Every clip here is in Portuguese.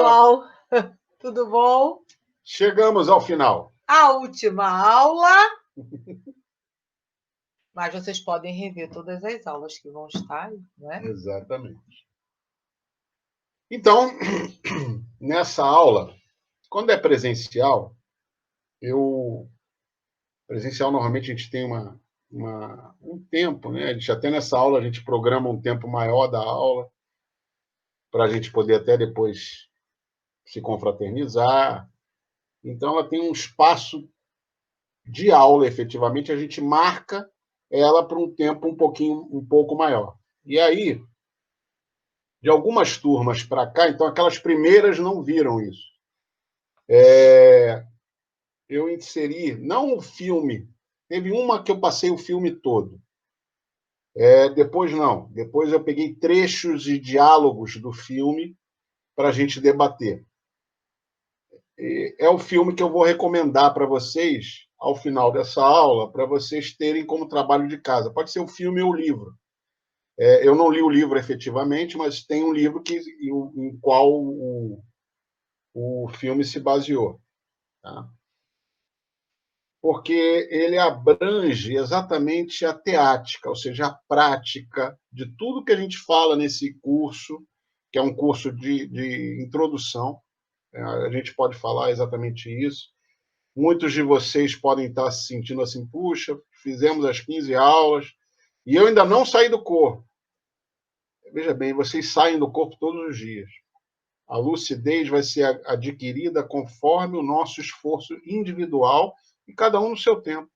Olá. pessoal, tudo bom? Chegamos ao final. A última aula, mas vocês podem rever todas as aulas que vão estar aí, não é? Exatamente. Então, nessa aula, quando é presencial, presencial normalmente a gente tem um tempo, né? Até nessa aula a gente programa um tempo maior da aula para a gente poder até depois se confraternizar. Então, ela tem um espaço de aula, efetivamente, a gente marca ela para um tempo um pouco maior. E aí, de algumas turmas para cá, então aquelas primeiras não viram isso. Eu inseri, não o filme, teve uma que eu passei o filme todo. Depois não, depois eu peguei trechos e diálogos do filme para a gente debater. É o filme que eu vou recomendar para vocês ao final dessa aula, para vocês terem como trabalho de casa. Pode ser o filme ou o livro. Eu não li o livro efetivamente, mas tem um livro em qual o filme se baseou. Tá? Porque ele abrange exatamente a teática, ou seja, a prática de tudo que a gente fala nesse curso, que é um curso de introdução. A gente pode falar exatamente isso. Muitos de vocês podem estar se sentindo assim, puxa, fizemos as 15 aulas e eu ainda não saí do corpo. Veja bem, vocês saem do corpo todos os dias. A lucidez vai ser adquirida conforme o nosso esforço individual e cada um no seu tempo.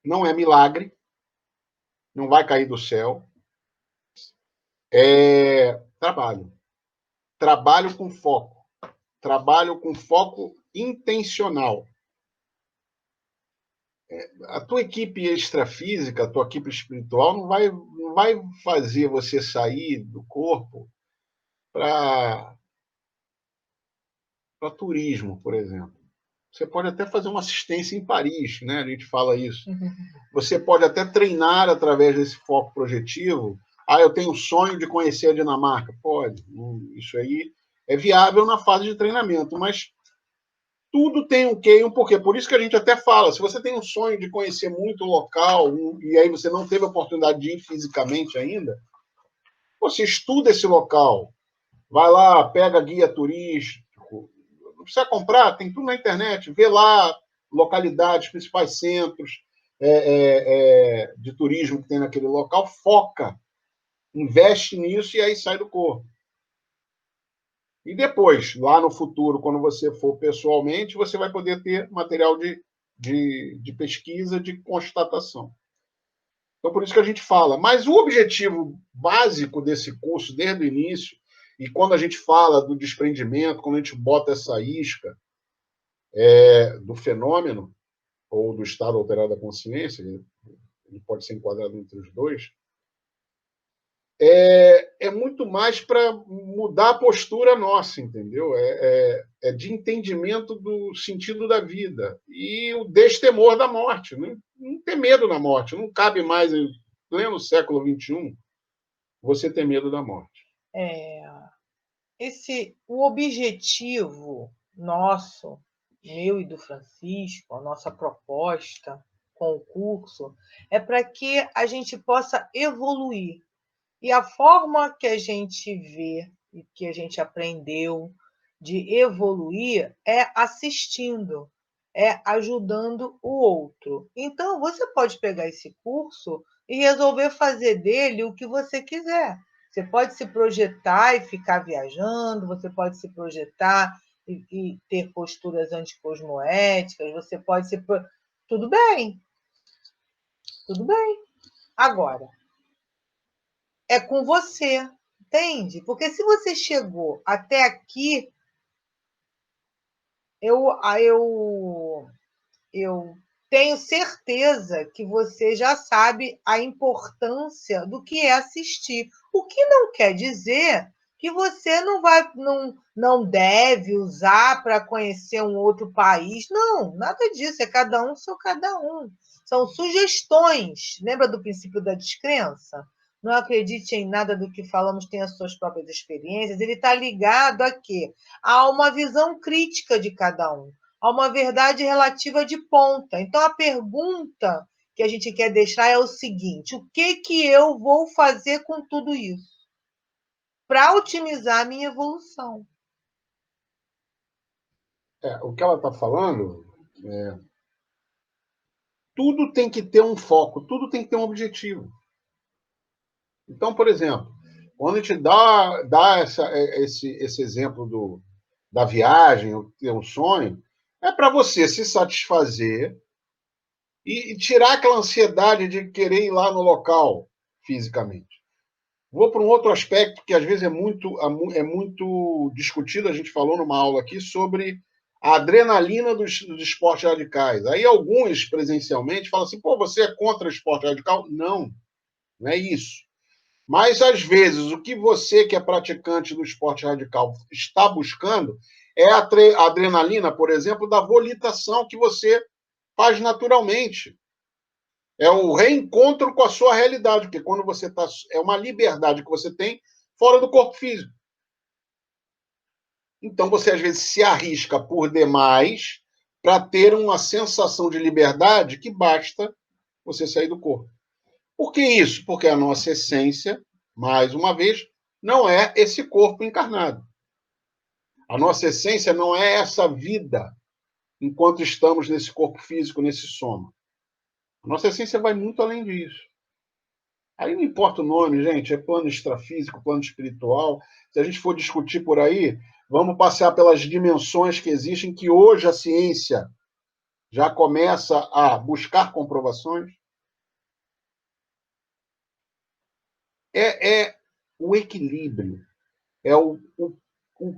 Não é milagre, não vai cair do céu. É trabalho. Trabalho com foco. Trabalho com foco intencional. A tua equipe extrafísica, a tua equipe espiritual não vai fazer você sair do corpo para turismo, por exemplo. Você pode até fazer uma assistência em Paris, né? A gente fala isso. Você pode até treinar através desse foco projetivo. Eu tenho o sonho de conhecer a Dinamarca. Pode. Isso aí é viável na fase de treinamento, mas tudo tem um quê e um porquê. Por isso que a gente até fala, se você tem um sonho de conhecer muito o local e aí você não teve a oportunidade de ir fisicamente ainda, você estuda esse local. Vai lá, pega guia turístico. Não precisa comprar, tem tudo na internet. Vê lá localidades, principais centros de turismo que tem naquele local. Foca, investe nisso e aí sai do corpo. E depois, lá no futuro, quando você for pessoalmente, você vai poder ter material de pesquisa, de constatação. Então, por isso que a gente fala. Mas o objetivo básico desse curso, desde o início, e quando a gente fala do desprendimento, quando a gente bota essa isca do fenômeno, ou do estado alterado da consciência, ele pode ser enquadrado entre os dois, é muito mais para mudar a postura nossa, entendeu? É de entendimento do sentido da vida e o destemor da morte. Não ter medo da morte. Não cabe mais, em pleno século XXI, você ter medo da morte. O objetivo nosso, meu e do Francisco, a nossa proposta com o curso, é para que a gente possa evoluir. E a forma que a gente vê e que a gente aprendeu de evoluir é assistindo, é ajudando o outro. Então, você pode pegar esse curso e resolver fazer dele o que você quiser. Você pode se projetar e ficar viajando, você pode se projetar e ter posturas anticosmoéticas, você pode se. Tudo bem, tudo bem. Agora, é com você, entende? Porque se você chegou até aqui, eu tenho certeza que você já sabe a importância do que é assistir. O que não quer dizer que você não deve usar para conhecer um outro país. Não, nada disso. É cada um, sou cada um. São sugestões. Lembra do princípio da descrença? não acredite em nada do que falamos, tenha suas próprias experiências. Ele está ligado a quê? A uma visão crítica de cada um, a uma verdade relativa de ponta. Então, a pergunta que a gente quer deixar é o seguinte: o que eu vou fazer com tudo isso para otimizar a minha evolução? O que ela está falando tudo tem que ter um foco, tudo tem que ter um objetivo. Então, por exemplo, quando a gente dá esse exemplo da viagem, ter um sonho, é para você se satisfazer e tirar aquela ansiedade de querer ir lá no local fisicamente. Vou para um outro aspecto que às vezes é muito discutido, a gente falou numa aula aqui sobre a adrenalina dos esportes radicais. Aí alguns presencialmente falam assim, pô, você é contra o esporte radical? Não, não é isso. Mas, às vezes, o que você, que é praticante do esporte radical, está buscando é a adrenalina, por exemplo, da volitação que você faz naturalmente. É o reencontro com a sua realidade, porque quando você está. É uma liberdade que você tem fora do corpo físico. Então, você, às vezes, se arrisca por demais para ter uma sensação de liberdade que basta você sair do corpo. Por que isso? Porque a nossa essência, mais uma vez, não é esse corpo encarnado. A nossa essência não é essa vida enquanto estamos nesse corpo físico, nesse soma. A nossa essência vai muito além disso. Aí não importa o nome, gente, é plano extrafísico, plano espiritual. Se a gente for discutir por aí, vamos passar pelas dimensões que existem, que hoje a ciência já começa a buscar comprovações. É o equilíbrio,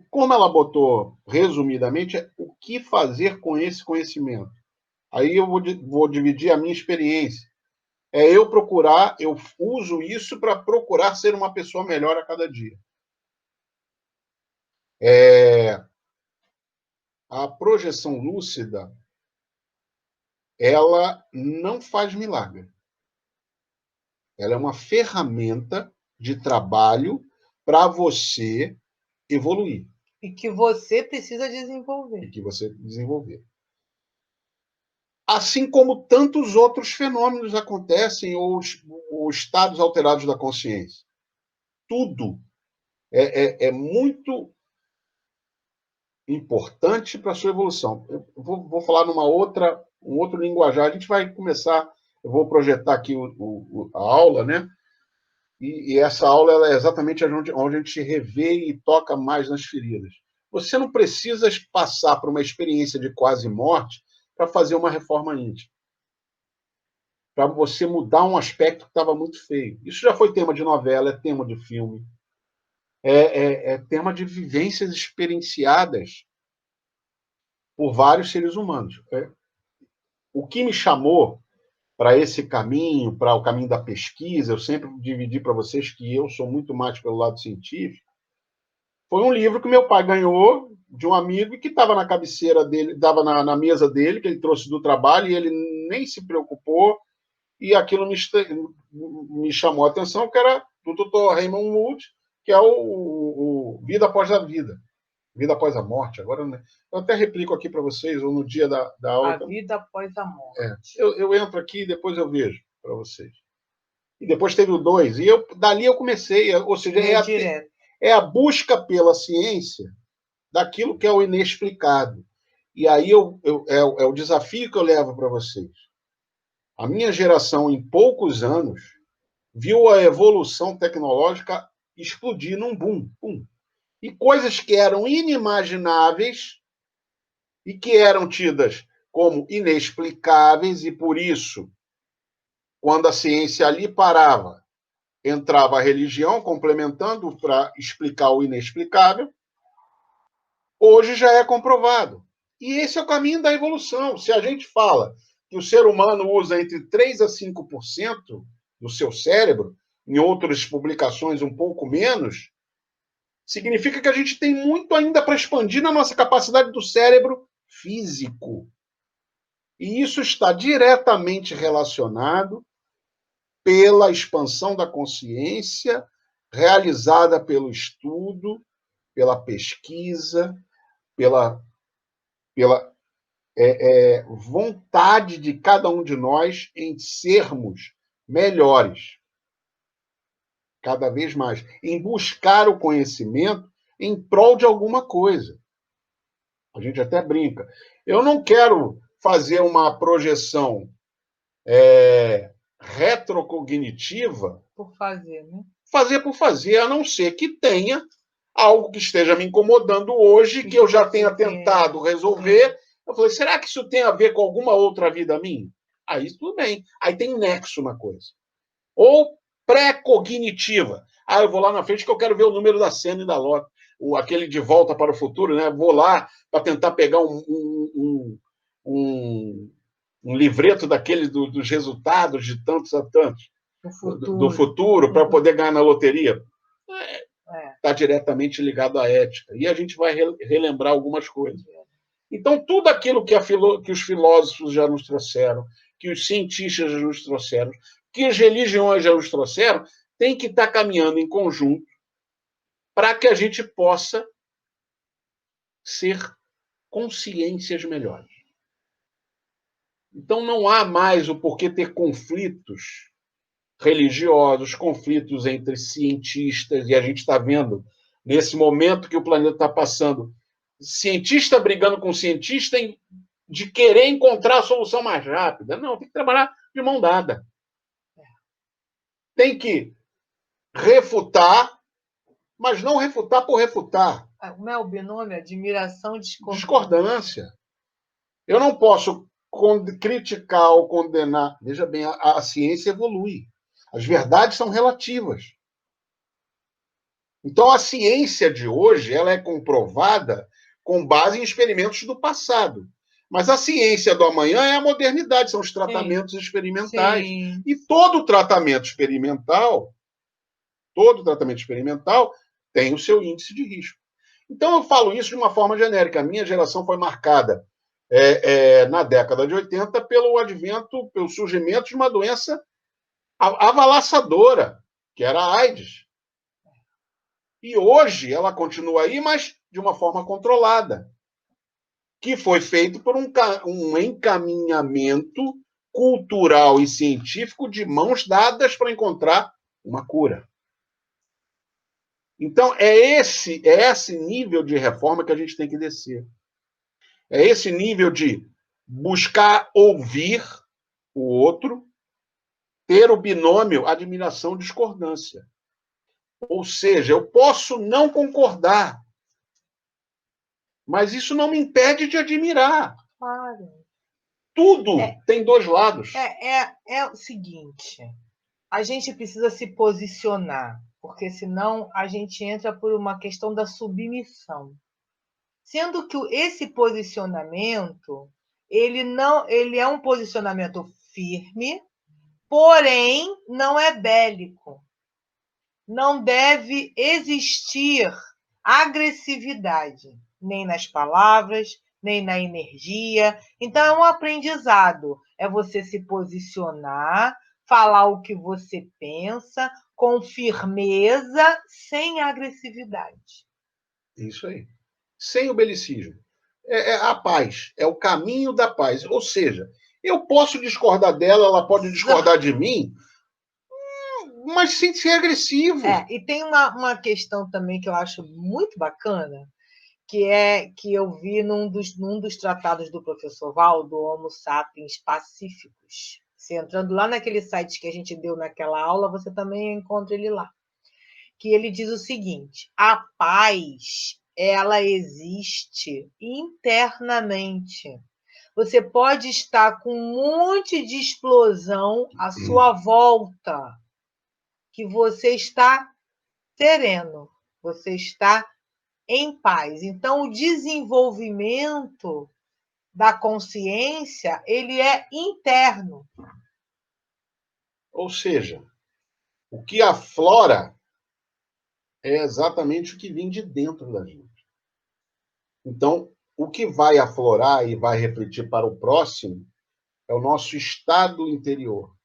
como ela botou resumidamente, é o que fazer com esse conhecimento. Aí eu vou dividir a minha experiência. Eu uso isso para procurar ser uma pessoa melhor a cada dia. A projeção lúcida, ela não faz milagre. Ela é uma ferramenta de trabalho para você evoluir. E que você precisa desenvolver. Assim como tantos outros fenômenos acontecem, ou estados alterados da consciência. Tudo é muito importante para a sua evolução. Eu vou falar um outro linguajar. A gente vai começar, eu vou projetar aqui a aula, né? E essa aula ela é exatamente onde a gente revê e toca mais nas feridas. Você não precisa passar por uma experiência de quase morte para fazer uma reforma íntima. Para você mudar um aspecto que estava muito feio. Isso já foi tema de novela, é tema de filme, é tema de vivências experienciadas por vários seres humanos. O que me chamou para esse caminho, para o caminho da pesquisa, eu sempre dividi para vocês que eu sou muito mais pelo lado científico, foi um livro que meu pai ganhou de um amigo que estava na cabeceira dele, estava na mesa dele, que ele trouxe do trabalho, e ele nem se preocupou, e aquilo me chamou a atenção, que era do Dr. Raymond Moody, que é o Vida Após a Vida. Vida Após a Morte. Agora, né? Eu até replico aqui para vocês, ou no dia da aula. A Vida Após a Morte. Eu entro aqui e depois eu vejo para vocês. E depois teve o 2, e dali eu comecei, ou seja, é a busca pela ciência daquilo que é o inexplicado. E aí é o desafio que eu levo para vocês. A minha geração, em poucos anos, viu a evolução tecnológica explodir num boom. Pum. E coisas que eram inimagináveis e que eram tidas como inexplicáveis, e por isso, quando a ciência ali parava, entrava a religião complementando para explicar o inexplicável, hoje já é comprovado. E esse é o caminho da evolução. Se a gente fala que o ser humano usa entre 3% a 5% do seu cérebro, em outras publicações um pouco menos, significa que a gente tem muito ainda para expandir na nossa capacidade do cérebro físico. E isso está diretamente relacionado pela expansão da consciência realizada pelo estudo, pela pesquisa, pela vontade de cada um de nós em sermos melhores, cada vez mais, em buscar o conhecimento em prol de alguma coisa. A gente até brinca. Eu não quero fazer uma projeção retrocognitiva por fazer, né? Fazer por fazer, a não ser que tenha algo que esteja me incomodando hoje, que eu já tenha tentado resolver. Eu falei, será que isso tem a ver com alguma outra vida minha? Aí tudo bem. Aí tem nexo na coisa. Ou pré-cognitiva. Eu vou lá na frente que eu quero ver o número da cena e da lote. Aquele de Volta para o Futuro, né? Vou lá para tentar pegar um livreto daquele dos resultados de tantos a tantos do futuro para poder ganhar na loteria. Está diretamente ligado à ética. E a gente vai relembrar algumas coisas. Então, tudo aquilo que os filósofos já nos trouxeram, que os cientistas já nos trouxeram, que as religiões já nos trouxeram, tem que estar caminhando em conjunto para que a gente possa ser consciências melhores. Então, não há mais o porquê ter conflitos religiosos, conflitos entre cientistas, e a gente está vendo, nesse momento que o planeta está passando, cientista brigando com cientista de querer encontrar a solução mais rápida. Não, tem que trabalhar de mão dada. Tem que refutar, mas não refutar por refutar. Como é o binômio? Admiração, discordância. Eu não posso criticar ou condenar. Veja bem, a ciência evolui. As verdades são relativas. Então, a ciência de hoje ela é comprovada com base em experimentos do passado. Mas a ciência do amanhã é a modernidade, são os tratamentos experimentais. Sim. E todo tratamento experimental tem o seu índice de risco. Então, eu falo isso de uma forma genérica. A minha geração foi marcada na década de 80 pelo surgimento de uma doença avalaçadora, que era a AIDS. E hoje ela continua aí, mas de uma forma controlada, que foi feito por um encaminhamento cultural e científico de mãos dadas para encontrar uma cura. Então, é esse nível de reforma que a gente tem que descer. É esse nível de buscar ouvir o outro, ter o binômio admiração-discordância. Ou seja, eu posso não concordar, mas isso não me impede de admirar. Claro. Tudo tem dois lados. É o seguinte, a gente precisa se posicionar, porque senão a gente entra por uma questão da submissão. Sendo que esse posicionamento, ele é um posicionamento firme, porém não é bélico. Não deve existir agressividade, nem nas palavras, nem na energia. Então, é um aprendizado. É você se posicionar, falar o que você pensa, com firmeza, sem agressividade. Isso aí. Sem o belicismo. É a paz, é o caminho da paz. Ou seja, eu posso discordar dela, ela pode discordar de mim, mas sem ser agressivo. E tem uma questão também que eu acho muito bacana, que eu vi num dos tratados do professor Valdo, Homo Sapiens Pacíficos. Você entrando lá naquele site que a gente deu naquela aula, você também encontra ele lá. Que ele diz o seguinte: a paz, ela existe internamente. Você pode estar com um monte de explosão à sua volta, que você está sereno, você está em paz. Então, o desenvolvimento da consciência, ele é interno. Ou seja, o que aflora é exatamente o que vem de dentro da gente. Então, o que vai aflorar e vai refletir para o próximo é o nosso estado interior.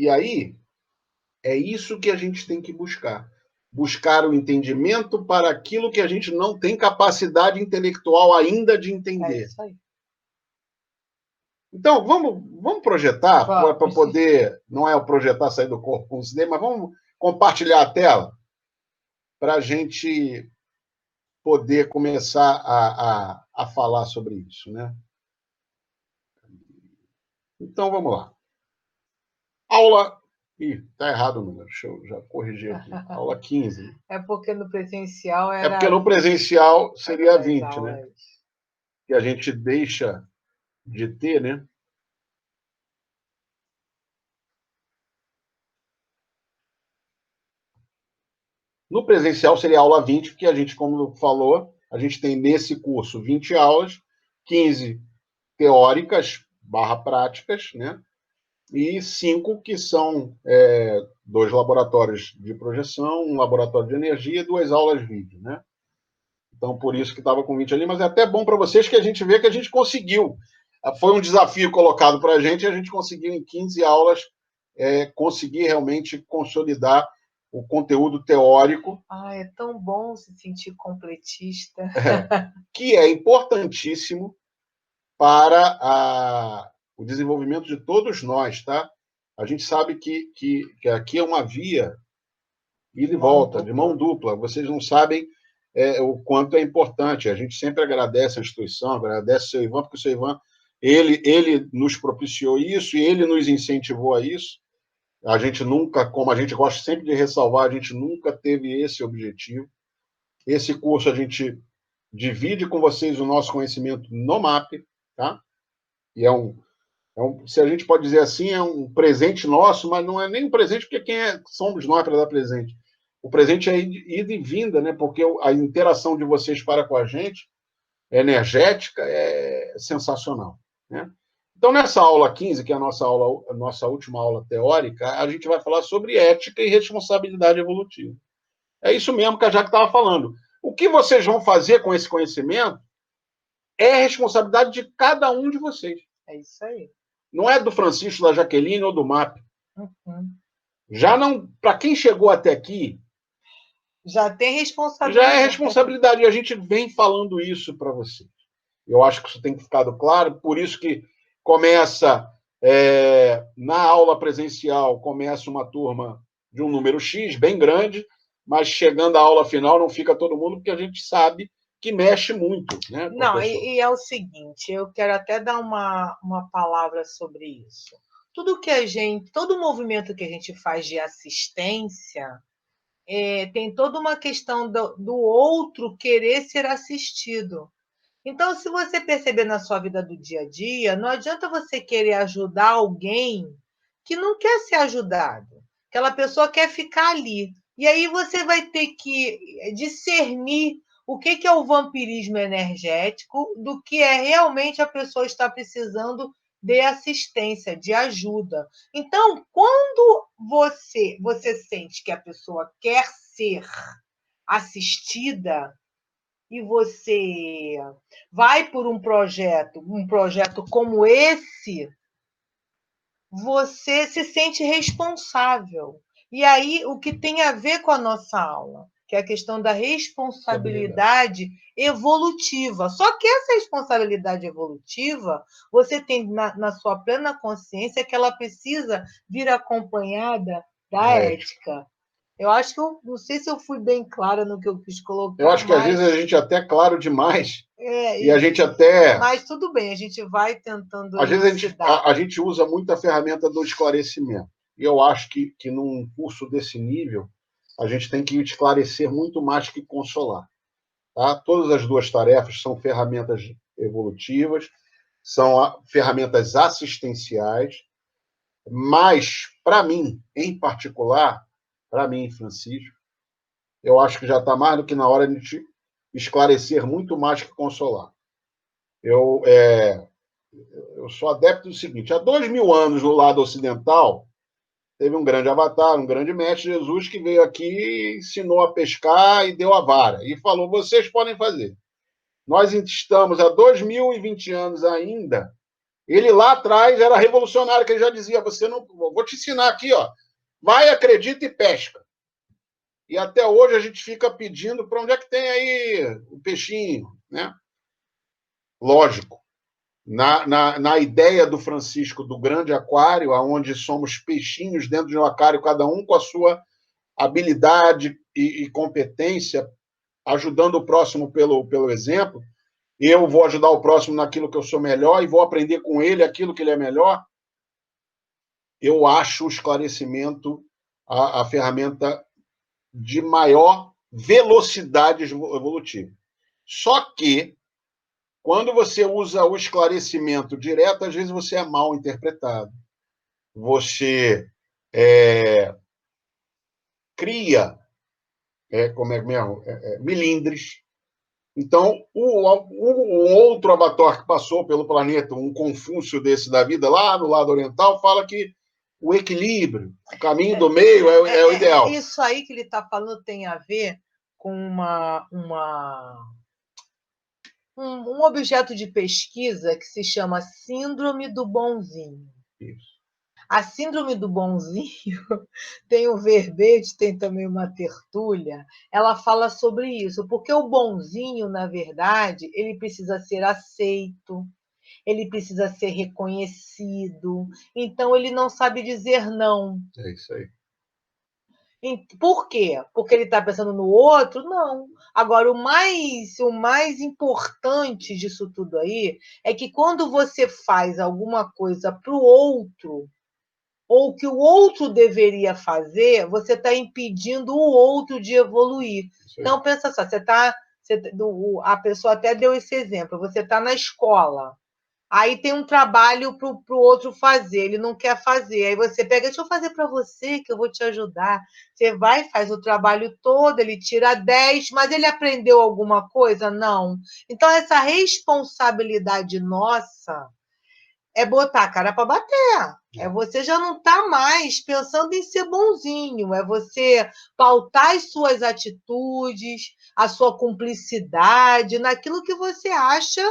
E aí, é isso que a gente tem que buscar. Buscar o entendimento para aquilo que a gente não tem capacidade intelectual ainda de entender. É isso aí. Então, vamos projetar, para Vamos. poder, não é o projetar sair do corpo com o cinema, mas vamos compartilhar a tela para a gente poder começar a falar sobre isso, né? Então, vamos lá. Aula... Ih, está errado o número, deixa eu já corrigir aqui. Aula 15. É porque no presencial era... É porque no presencial seria 20, aulas. né? Que a gente deixa de ter, né? No presencial seria aula 20, porque a gente, como falou, a gente tem nesse curso 20 aulas, 15 teóricas / práticas, né? E 5 que são 2 laboratórios de projeção, um laboratório de energia e 2 aulas vídeo, né? Então, por isso que estava com 20 ali, mas é até bom para vocês que a gente vê que a gente conseguiu. Foi um desafio colocado para a gente e a gente conseguiu, em 15 aulas, conseguir realmente consolidar o conteúdo teórico. Ah, é tão bom se sentir completista. Que é importantíssimo para o desenvolvimento de todos nós, tá? A gente sabe que aqui é uma via ida e volta, de mão dupla. Vocês não sabem o quanto é importante. A gente sempre agradece a instituição, agradece o seu Ivan, porque o seu Ivan ele nos propiciou isso e ele nos incentivou a isso. A gente nunca, como a gente gosta sempre de ressalvar, a gente nunca teve esse objetivo. Esse curso a gente divide com vocês o nosso conhecimento no MAP, tá? E se a gente pode dizer assim, é um presente nosso, mas não é nem um presente, porque somos nós para dar presente. O presente é ida e vinda, né? Porque a interação de vocês para com a gente, energética, é sensacional, né? Então, nessa aula 15, que é a nossa última aula teórica, a gente vai falar sobre ética e responsabilidade evolutiva. É isso mesmo que a Jaque estava falando. O que vocês vão fazer com esse conhecimento é responsabilidade de cada um de vocês. É isso aí. Não é do Francisco, da Jaqueline ou do MAP. Uhum. Já não, para quem chegou até aqui, já tem responsabilidade. Já é responsabilidade. E a gente vem falando isso para vocês. Eu acho que isso tem ficado claro. Por isso que começa, na aula presencial, começa uma turma de um número X, bem grande, mas chegando à aula final não fica todo mundo, porque a gente sabe que mexe muito, né? Não, e é o seguinte, eu quero até dar uma palavra sobre isso. Todo movimento que a gente faz de assistência, tem toda uma questão do outro querer ser assistido. Então, se você perceber na sua vida do dia a dia, não adianta você querer ajudar alguém que não quer ser ajudado. Aquela pessoa quer ficar ali. E aí você vai ter que discernir o que é o vampirismo energético do que é realmente a pessoa está precisando de assistência, de ajuda. Então, quando você sente que a pessoa quer ser assistida e você vai por um projeto como esse, você se sente responsável. E aí, o que tem a ver com a nossa aula, que é a questão da responsabilidade evolutiva. Só que essa responsabilidade evolutiva, você tem na sua plena consciência que ela precisa vir acompanhada da ética. Eu acho que não sei se eu fui bem clara no que eu quis colocar. Eu acho que às vezes a gente é até claro demais. E a gente até. Mas tudo bem, a gente vai tentando. Às vezes a gente usa muito a ferramenta do esclarecimento. E eu acho que num curso desse nível, a gente tem que esclarecer muito mais que consolar. Tá? Todas as duas tarefas são ferramentas evolutivas, são ferramentas assistenciais, mas, para mim, em particular, para mim, Francisco, eu acho que já está mais do que na hora de a gente esclarecer muito mais que consolar. Eu sou adepto do seguinte: há 2000 anos, no lado ocidental, teve um grande avatar, um grande mestre, Jesus, que veio aqui, ensinou a pescar e deu a vara. E falou, vocês podem fazer. Nós estamos há 2020 anos ainda Ele lá atrás era revolucionário, que ele já dizia, você não, vou te ensinar aqui, ó, vai, acredita e pesca. E até hoje a gente fica pedindo para onde é que tem aí o peixinho, né? Lógico, na ideia do Francisco do grande aquário, onde somos peixinhos dentro de um aquário, cada um com a sua habilidade e competência, ajudando o próximo pelo exemplo, eu vou ajudar o próximo naquilo que eu sou melhor e vou aprender com ele aquilo que ele é melhor, eu acho o esclarecimento a ferramenta de maior velocidade evolutiva. Só que, quando você usa o esclarecimento direto, às vezes você é mal interpretado. Você cria, como é mesmo, milindres. Então, o outro Avatar que passou pelo planeta, um Confúcio desse da vida, lá no lado oriental, fala que o equilíbrio, o caminho do meio é o ideal. Isso aí que ele está falando tem a ver com um objeto de pesquisa que se chama Síndrome do Bonzinho. Isso. A Síndrome do Bonzinho tem um verbete, tem também uma tertúlia, ela fala sobre isso, porque o bonzinho, na verdade, ele precisa ser aceito, ele precisa ser reconhecido, então ele não sabe dizer não. É isso aí. Por quê? Porque ele está pensando no outro? Não. Agora, o mais importante disso tudo aí é que quando você faz alguma coisa para o outro, ou que o outro deveria fazer, você está impedindo o outro de evoluir. Então, pensa só, a pessoa até deu esse exemplo, você está na escola, aí tem um trabalho para o outro fazer, ele não quer fazer. Aí você pega, deixa eu fazer para você, que eu vou te ajudar. Você vai, faz o trabalho todo, ele tira 10, mas ele aprendeu alguma coisa? Não. Então, essa responsabilidade nossa é botar a cara para bater. Você já não está mais pensando em ser bonzinho, é você pautar as suas atitudes, a sua cumplicidade naquilo que você acha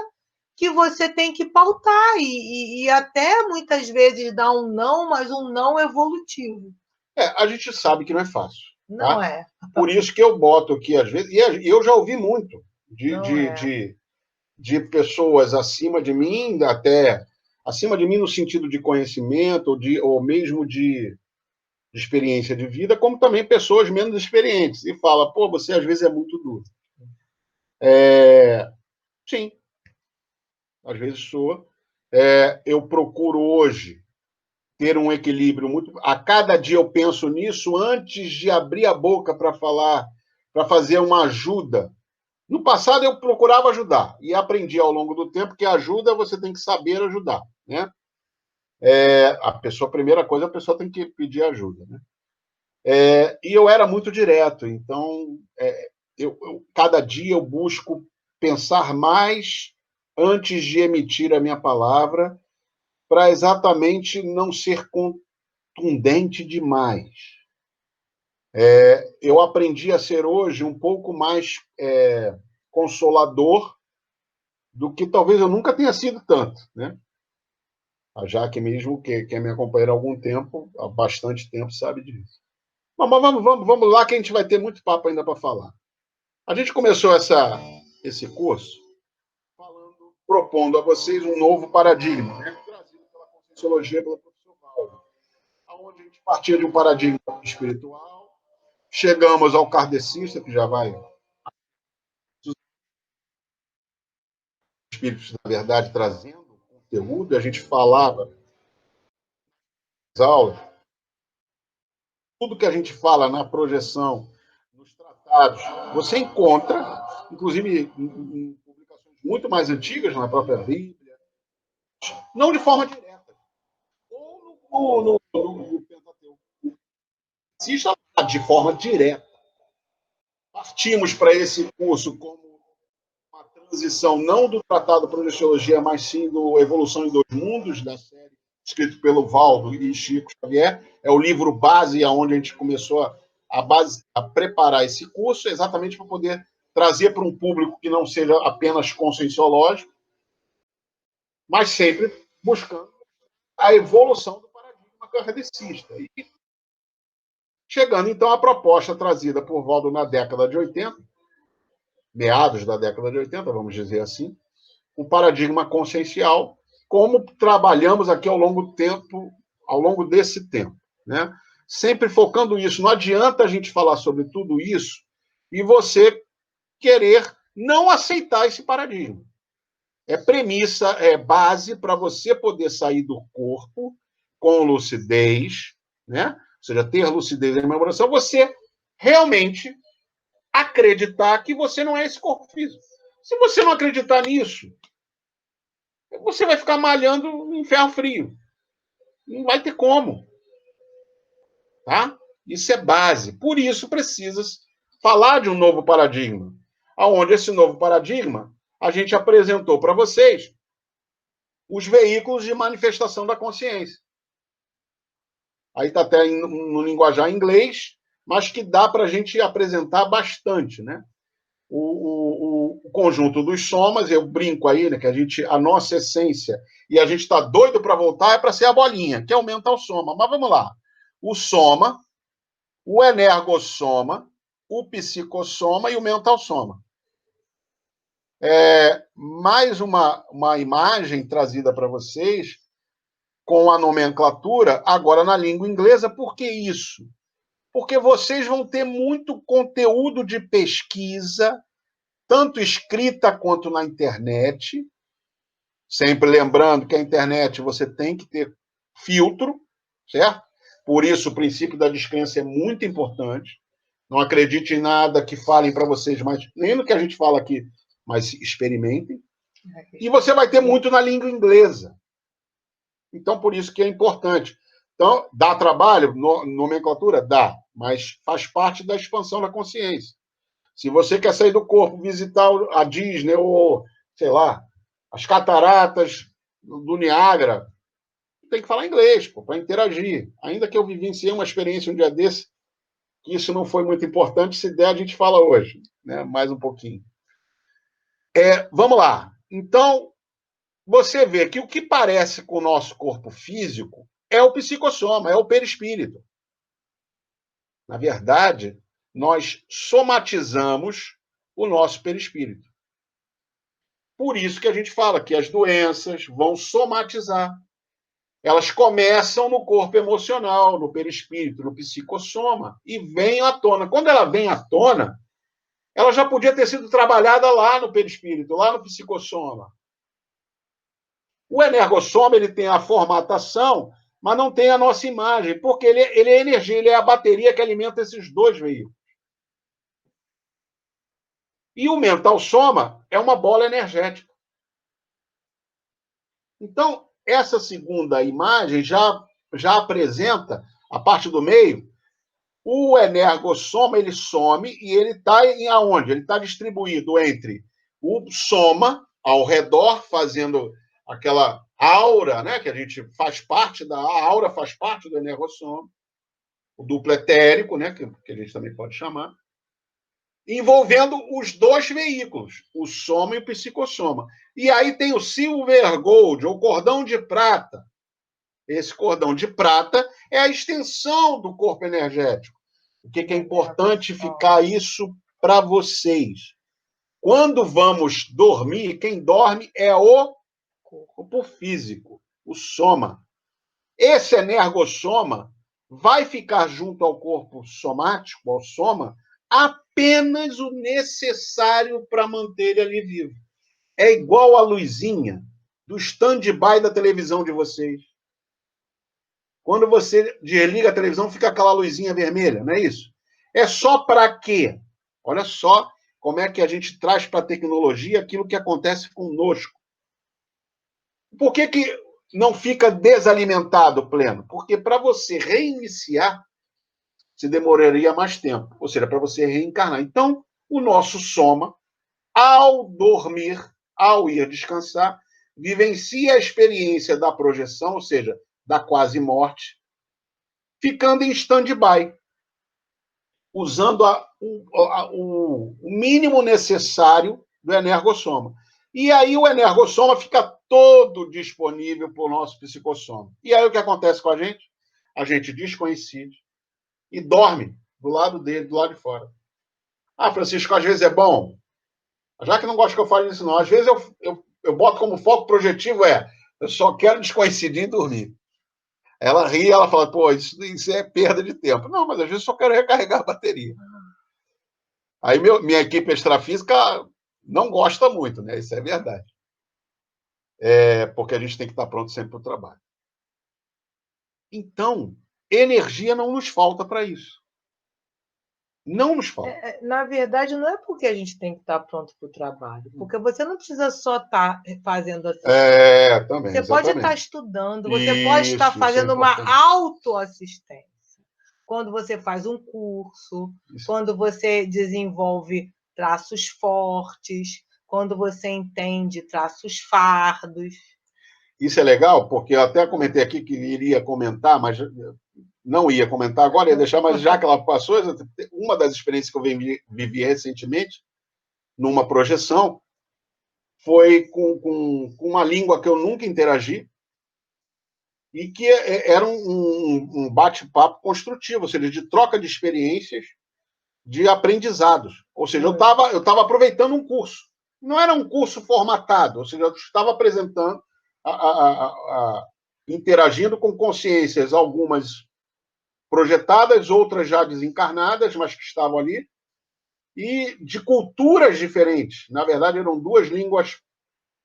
que você tem que pautar e até muitas vezes dar um não, mas um não evolutivo. A gente sabe que não é fácil. Não tá? é. Por isso que eu boto aqui, às vezes, e eu já ouvi muito de pessoas acima de mim, até acima de mim no sentido de conhecimento, ou mesmo de experiência de vida, como também pessoas menos experientes. E fala, pô, você às vezes é muito duro. Sim, às vezes sou. Eu procuro hoje ter um equilíbrio muito. A cada dia eu penso nisso antes de abrir a boca para falar, para fazer uma ajuda. No passado eu procurava ajudar e aprendi ao longo do tempo que ajuda você tem que saber ajudar, né? A primeira coisa, a pessoa tem que pedir ajuda, né? E eu era muito direto, então cada dia eu busco pensar mais antes de emitir a minha palavra, para exatamente não ser contundente demais. Eu aprendi a ser hoje um pouco mais consolador do que talvez eu nunca tenha sido tanto, né? A Jaque mesmo, que é minha companheira há algum tempo, há bastante tempo, sabe disso. Mas vamos lá, que a gente vai ter muito papo ainda para falar. A gente começou esse curso propondo a vocês um novo paradigma, né? Trazido pela Conscienciologia, pelo professor Paulo, onde a gente partia de um paradigma espiritual, chegamos ao kardecista, que já vai espíritos, na verdade, trazendo conteúdo, a gente falava nas aulas, tudo que a gente fala na projeção, nos tratados, você encontra, inclusive em publicações muito mais antigas, na própria Bíblia, não de forma direta, ou no Pentateuco, de forma direta. Partimos para esse curso como uma transição não do Tratado de Projeciologia, mas sim do Evolução em Dois Mundos, da série escrito pelo Valdo e Chico Xavier. É o livro base onde a gente começou a preparar esse curso, exatamente para poder trazer para um público que não seja apenas conscienciológico, mas sempre buscando a evolução do paradigma kardecista. E chegando, então, à proposta trazida por Waldo na década de 80, meados da década de 80, vamos dizer assim, o paradigma consciencial, como trabalhamos aqui ao longo desse tempo, né? Sempre focando isso. Não adianta a gente falar sobre tudo isso e você querer não aceitar esse paradigma. É premissa, é base para você poder sair do corpo com lucidez, né? Ou seja, ter lucidez na memoração, você realmente acreditar que você não é esse corpo físico. Se você não acreditar nisso, você vai ficar malhando em ferro frio. Não vai ter como. Tá? Isso é base. Por isso precisa falar de um novo paradigma. Onde esse novo paradigma, a gente apresentou para vocês os veículos de manifestação da consciência. Aí está até no linguajar inglês, mas que dá para a gente apresentar bastante, né? O conjunto dos somas, eu brinco aí, né, que a nossa essência, e a gente está doido para voltar, é para ser a bolinha, que é o mental soma. Mas vamos lá. O soma, o energossoma, o psicossoma e o mental soma. Mais uma imagem trazida para vocês com a nomenclatura, agora na língua inglesa. Por que isso? Porque vocês vão ter muito conteúdo de pesquisa, tanto escrita quanto na internet. Sempre lembrando que a internet você tem que ter filtro, certo? Por isso o princípio da descrença é muito importante. Não acredite em nada que falem para vocês, mas nem no que a gente fala aqui, mas experimentem. E você vai ter muito na língua inglesa. Então, por isso que é importante. Então, dá trabalho? Nomenclatura? Dá, mas faz parte da expansão da consciência. Se você quer sair do corpo, visitar a Disney ou, sei lá, as cataratas do Niágara, tem que falar inglês, para interagir. Ainda que eu vivenciei uma experiência um dia desse, que isso não foi muito importante, se der, a gente fala hoje, né? Mais um pouquinho. Vamos lá. Então, você vê que o que parece com o nosso corpo físico é o psicossoma, é o perispírito. Na verdade, nós somatizamos o nosso perispírito. Por isso que a gente fala que as doenças vão somatizar. Elas começam no corpo emocional, no perispírito, no psicossoma, e vêm à tona. Quando ela vem à tona, ela já podia ter sido trabalhada lá no perispírito, lá no psicossoma. O energossoma ele tem a formatação, mas não tem a nossa imagem, porque ele é energia, ele é a bateria que alimenta esses dois veículos. E o mental soma é uma bola energética. Então, essa segunda imagem já apresenta, a parte do meio, o energossoma, ele some e ele está em aonde? Ele está distribuído entre o soma, ao redor, fazendo aquela aura, né, que a gente faz parte da a aura, faz parte do energossoma, o duplo etérico, né, que a gente também pode chamar, envolvendo os dois veículos, o soma e o psicossoma. E aí tem o silver gold, ou cordão de prata. Esse cordão de prata é a extensão do corpo energético. O que é importante ficar isso para vocês? Quando vamos dormir, quem dorme é o corpo físico, o soma. Esse energossoma vai ficar junto ao corpo somático, ao soma, apenas o necessário para manter ele ali vivo. É igual a luzinha do stand-by da televisão de vocês. Quando você desliga a televisão, fica aquela luzinha vermelha, não é isso? É só para quê? Olha só como é que a gente traz para a tecnologia aquilo que acontece conosco. Por que não fica desalimentado pleno? Porque para você reiniciar, se demoraria mais tempo. Ou seja, para você reencarnar. Então, o nosso soma, ao dormir, ao ir descansar, vivencia a experiência da projeção, ou seja, da quase morte, ficando em stand-by, usando o mínimo necessário do energossoma. E aí o energossoma fica todo disponível para o nosso psicossoma. E aí o que acontece com a gente? A gente descoincide e dorme do lado dele, do lado de fora. Ah, Francisco, às vezes é bom. Já que não gosta que eu fale isso, não. Às vezes eu boto como foco projetivo eu só quero descoincidir e dormir. Ela ri, ela fala, pô, isso é perda de tempo. Não, mas às vezes eu só quero recarregar a bateria. Aí minha equipe extrafísica não gosta muito, né? Isso é verdade. Porque a gente tem que estar pronto sempre para o trabalho. Então, energia não nos falta para isso. Não nos falta. Na verdade, não é porque a gente tem que estar pronto para o trabalho, porque você não precisa só estar fazendo assistência. Também, você exatamente. Pode estar estudando, você pode estar fazendo uma autoassistência. Quando você faz um curso, quando você desenvolve traços fortes, quando você entende traços fardos. Isso é legal, porque eu até comentei aqui que iria comentar, mas não ia comentar agora, ia deixar, mas já que ela passou, uma das experiências que eu vivi recentemente, numa projeção, foi com uma língua que eu nunca interagi, e que era um bate-papo construtivo, ou seja, de troca de experiências, de aprendizados. Ou seja, eu estava aproveitando um curso. Não era um curso formatado, ou seja, eu estava apresentando, interagindo com consciências, algumas projetadas, outras já desencarnadas, mas que estavam ali, e de culturas diferentes. Na verdade, eram duas línguas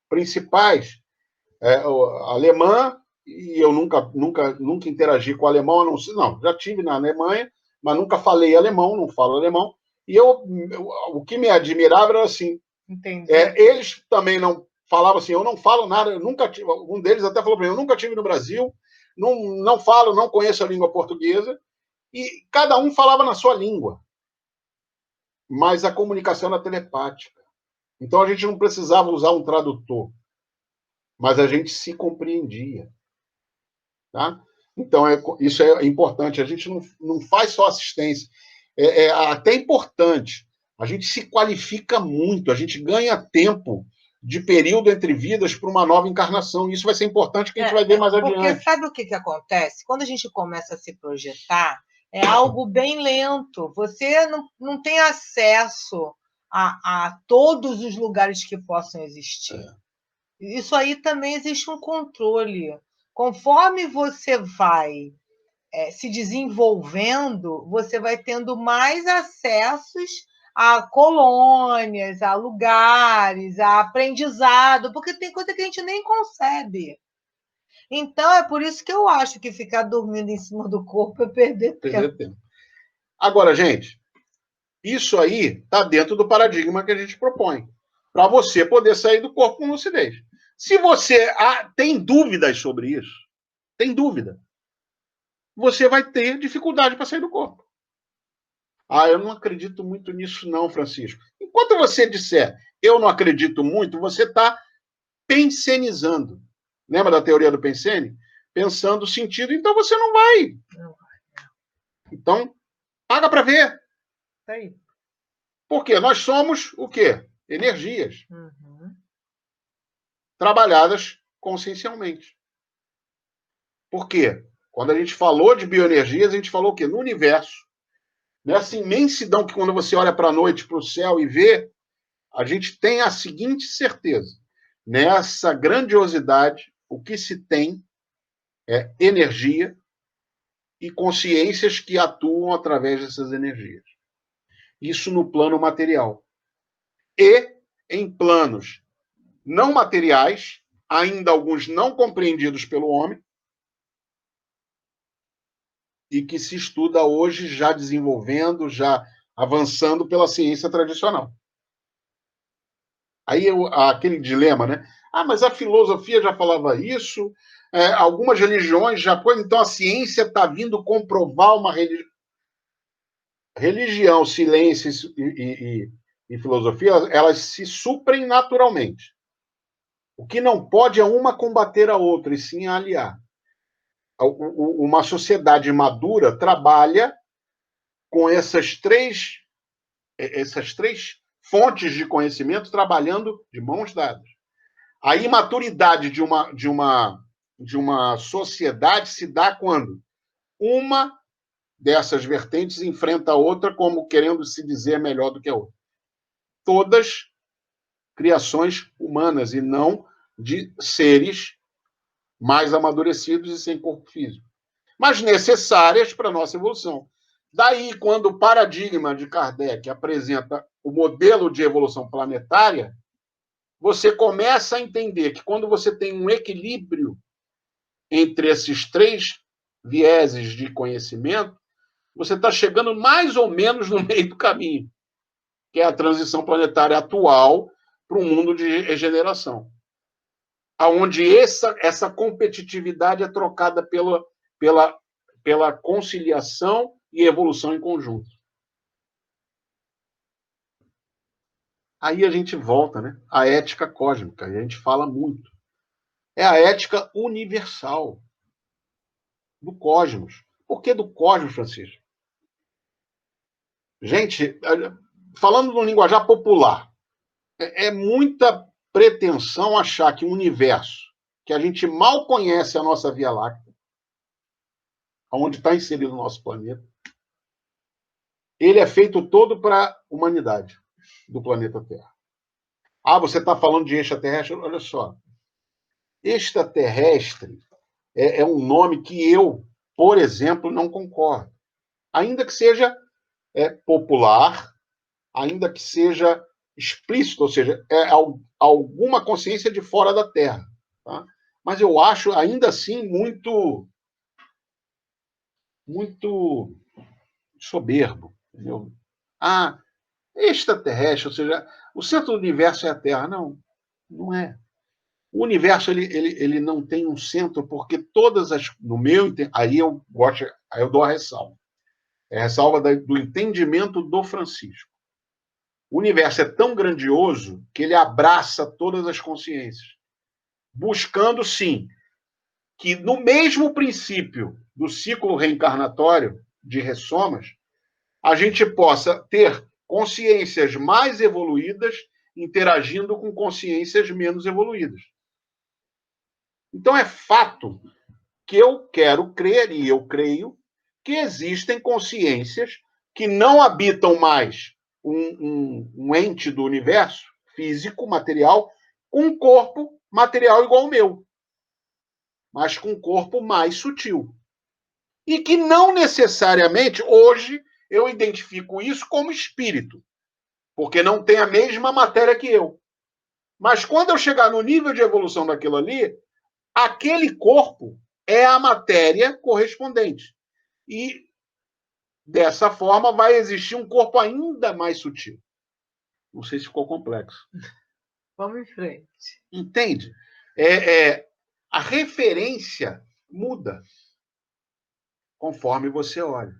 principais, alemã, e eu nunca interagi com o alemão, não, já tive na Alemanha, mas nunca falei alemão, não falo alemão, e o que me admirava era assim, eles também não falavam assim, eu não falo nada, eu nunca tive, um deles até falou para mim, eu nunca tive no Brasil, não falo, não conheço a língua portuguesa, e cada um falava na sua língua, mas a comunicação era telepática. Então a gente não precisava usar um tradutor, mas a gente se compreendia. Tá? Então isso é importante, a gente não faz só assistência, é até importante, a gente se qualifica muito, a gente ganha tempo de período entre vidas para uma nova encarnação. Isso vai ser importante que a gente vai ver mais adiante. Porque sabe o que acontece? Quando a gente começa a se projetar, é algo bem lento. Você não tem acesso a todos os lugares que possam existir. Isso aí também existe um controle. Conforme você vai se desenvolvendo, você vai tendo mais acessos a colônias, a lugares, a aprendizado, porque tem coisa que a gente nem concebe. Então, é por isso que eu acho que ficar dormindo em cima do corpo é perder tempo. Agora, gente, isso aí está dentro do paradigma que a gente propõe, para você poder sair do corpo com lucidez. Se você tem dúvidas sobre isso, tem dúvida, você vai ter dificuldade para sair do corpo. Eu não acredito muito nisso não, Francisco. Enquanto você disser, eu não acredito muito, você está pensenizando. Lembra da teoria do Pensene? Pensando o sentido, então você não vai. Então, paga para ver. Por quê? Nós somos o quê? Energias. Trabalhadas consciencialmente. Por quê? Quando a gente falou de bioenergias, a gente falou o quê? No universo. Nessa imensidão que quando você olha para a noite, para o céu e vê, a gente tem a seguinte certeza. Nessa grandiosidade, o que se tem é energia e consciências que atuam através dessas energias. Isso no plano material. E em planos não materiais, ainda alguns não compreendidos pelo homem, e que se estuda hoje, já desenvolvendo, já avançando pela ciência tradicional. Aí aquele dilema, né? Mas a filosofia já falava isso, algumas religiões já... Então a ciência está vindo comprovar uma religião, ciência e filosofia, elas se suprem naturalmente. O que não pode é uma combater a outra, e sim aliar. Uma sociedade madura trabalha com essas três fontes de conhecimento trabalhando de mãos dadas. A imaturidade de uma sociedade se dá quando uma dessas vertentes enfrenta a outra como querendo se dizer melhor do que a outra. Todas criações humanas e não de seres mais amadurecidos e sem corpo físico, mas necessárias para a nossa evolução. Daí, quando o paradigma de Kardec apresenta o modelo de evolução planetária, você começa a entender que quando você tem um equilíbrio entre esses três vieses de conhecimento, você está chegando mais ou menos no meio do caminho, que é a transição planetária atual para um mundo de regeneração, onde essa competitividade é trocada pela conciliação e evolução em conjunto. Aí a gente volta, né, à ética cósmica, e a gente fala muito. É a ética universal do cosmos. Por que do cosmos, Francisco? Gente, falando no linguajar popular, é muita pretensão achar que o universo, que a gente mal conhece a nossa Via Láctea, onde está inserido o nosso planeta, ele é feito todo para a humanidade do planeta Terra. Ah, você está falando de extraterrestre? Olha só. Extraterrestre é um nome que eu, por exemplo, não concordo. Ainda que seja popular, ainda que seja explícito, ou seja, alguma consciência de fora da Terra. Tá? Mas eu acho, ainda assim, muito soberbo. Entendeu? Ah, extraterrestre, ou seja, o centro do universo é a Terra. Não, não é. O universo ele não tem um centro, porque todas as. No meu aí eu gosto, aí eu dou a ressalva. É a ressalva do entendimento do Francisco. O universo é tão grandioso que ele abraça todas as consciências, buscando, sim, que no mesmo princípio do ciclo reencarnatório de ressomas, a gente possa ter consciências mais evoluídas interagindo com consciências menos evoluídas. Então, é fato que eu quero crer, e eu creio, que existem consciências que não habitam mais um ente do universo físico, material, com um corpo material igual ao meu, mas com um corpo mais sutil. E que não necessariamente, hoje, eu identifico isso como espírito, porque não tem a mesma matéria que eu. Mas quando eu chegar no nível de evolução daquilo ali, aquele corpo é a matéria correspondente. E, dessa forma, vai existir um corpo ainda mais sutil. Não sei se ficou complexo. Vamos em frente. Entende? A referência muda conforme você olha.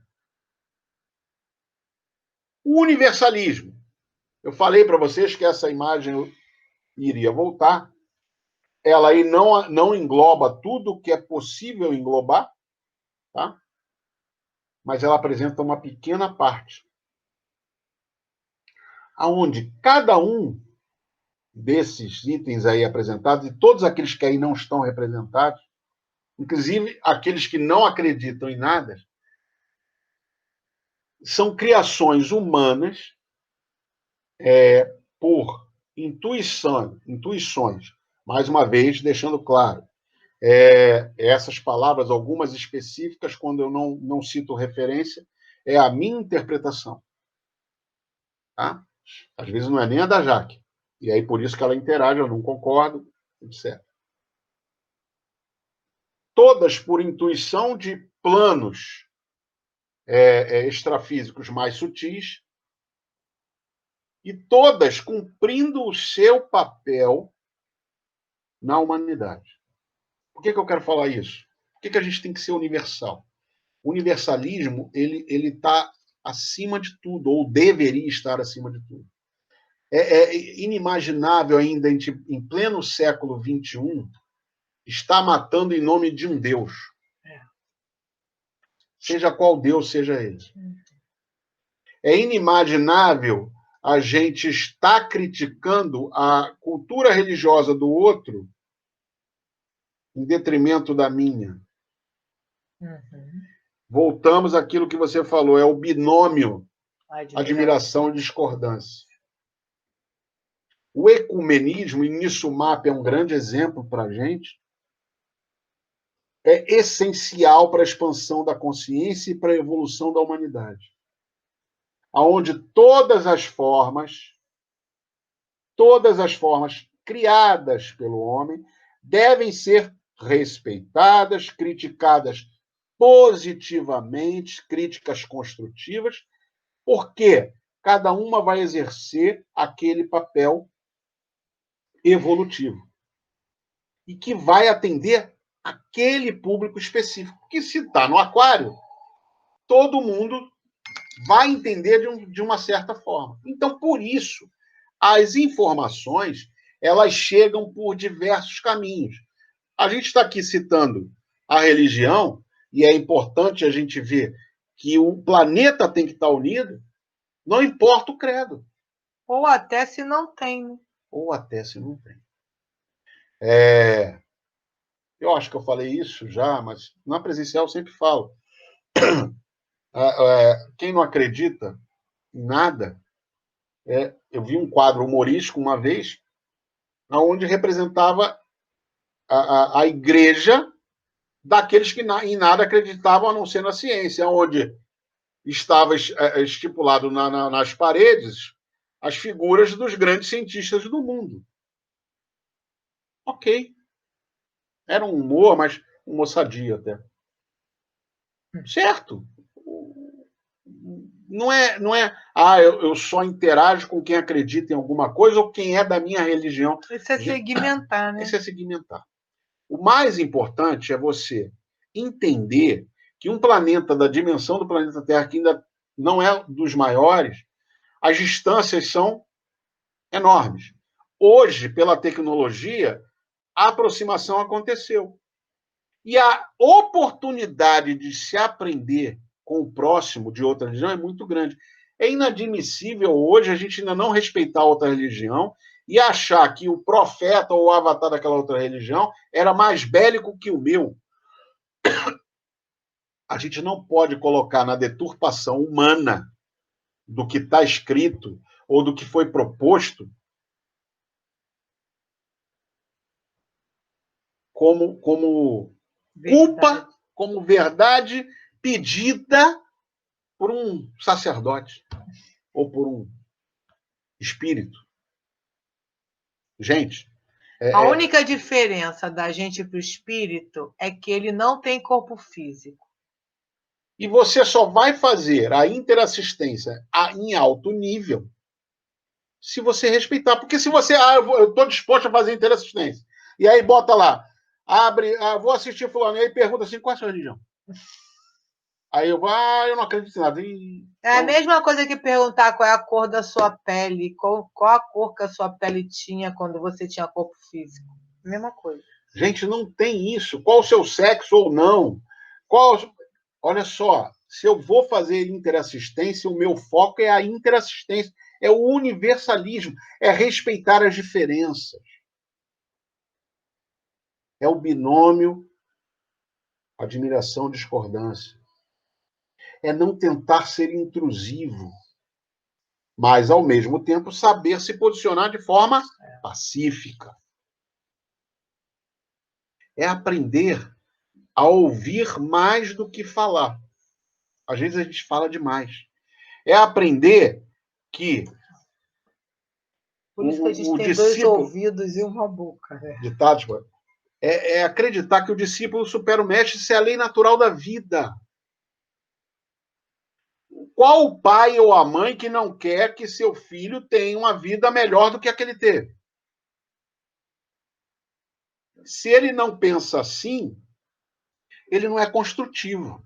O universalismo. Eu falei para vocês que essa imagem iria voltar. Ela aí não engloba tudo que é possível englobar, tá? Mas ela apresenta uma pequena parte, aonde cada um desses itens aí apresentados, e todos aqueles que aí não estão representados, inclusive aqueles que não acreditam em nada, são criações humanas por intuições, mais uma vez, deixando claro, essas palavras, algumas específicas, quando eu não cito referência, é a minha interpretação. Tá? Às vezes não é nem a da Jaque. E aí por isso que ela interage, eu não concordo, etc. Todas por intuição de planos extrafísicos mais sutis, e todas cumprindo o seu papel na humanidade. Por que eu quero falar isso? Por que a gente tem que ser universal? O universalismo ele está acima de tudo, ou deveria estar acima de tudo. É inimaginável ainda, em pleno século XXI, estar matando em nome de um Deus. Seja qual Deus seja ele. É inimaginável a gente está criticando a cultura religiosa do outro em detrimento da minha. Uhum. Voltamos àquilo que você falou, é o binômio admiração e discordância. O ecumenismo, e nisso o MAP é um grande exemplo para a gente, é essencial para a expansão da consciência e para a evolução da humanidade. Onde todas as formas criadas pelo homem devem ser respeitadas, criticadas positivamente, críticas construtivas, porque cada uma vai exercer aquele papel evolutivo e que vai atender aquele público específico. Que se está no aquário, todo mundo vai entender de uma certa forma. Então, por isso, as informações elas chegam por diversos caminhos. A gente está aqui citando a religião, e é importante a gente ver que o planeta tem que estar unido, não importa o credo. Ou até se não tem. Né? Ou até se não tem. Eu acho que eu falei isso já, mas na presencial eu sempre falo. Quem não acredita em nada, eu vi um quadro humorístico uma vez, onde representava a igreja daqueles que em nada acreditavam, a não ser na ciência, onde estava estipulado nas paredes as figuras dos grandes cientistas do mundo. Ok. Era um humor, mas um humor sadio até. Certo. Não é, eu só interajo com quem acredita em alguma coisa ou quem é da minha religião. Isso é segmentar, né? Isso é segmentar. O mais importante é você entender que um planeta da dimensão do planeta Terra, que ainda não é dos maiores, as distâncias são enormes. Hoje, pela tecnologia, a aproximação aconteceu. E a oportunidade de se aprender com o próximo de outra religião é muito grande. É inadmissível hoje a gente ainda não respeitar outra religião e achar que o profeta ou o avatar daquela outra religião era mais bélico que o meu. A gente não pode colocar na deturpação humana do que está escrito ou do que foi proposto como culpa, como verdade pedida por um sacerdote ou por um espírito. Gente. A única diferença da gente para o espírito é que ele não tem corpo físico. E você só vai fazer a interassistência em alto nível se você respeitar. Porque se você, eu estou disposto a fazer interassistência, e aí bota lá, vou assistir fulano, e aí pergunta assim, qual é a sua religião? Aí eu vou, eu não acredito em nada. É a mesma coisa que perguntar qual é a cor da sua pele, qual a cor que a sua pele tinha quando você tinha corpo físico. Mesma coisa. Gente, não tem isso. Qual o seu sexo ou não? Olha só, se eu vou fazer interassistência, o meu foco é a interassistência, é o universalismo, é respeitar as diferenças. É o binômio admiração-discordância. É não tentar ser intrusivo, mas, ao mesmo tempo, saber se posicionar de forma pacífica. É aprender a ouvir mais do que falar. Às vezes a gente fala demais. É aprender que por isso que a gente tem dois ouvidos e uma boca. Né? Ditado, é acreditar que o discípulo supera o mestre, isso é a lei natural da vida. Qual o pai ou a mãe que não quer que seu filho tenha uma vida melhor do que a que ele teve? Se ele não pensa assim, ele não é construtivo.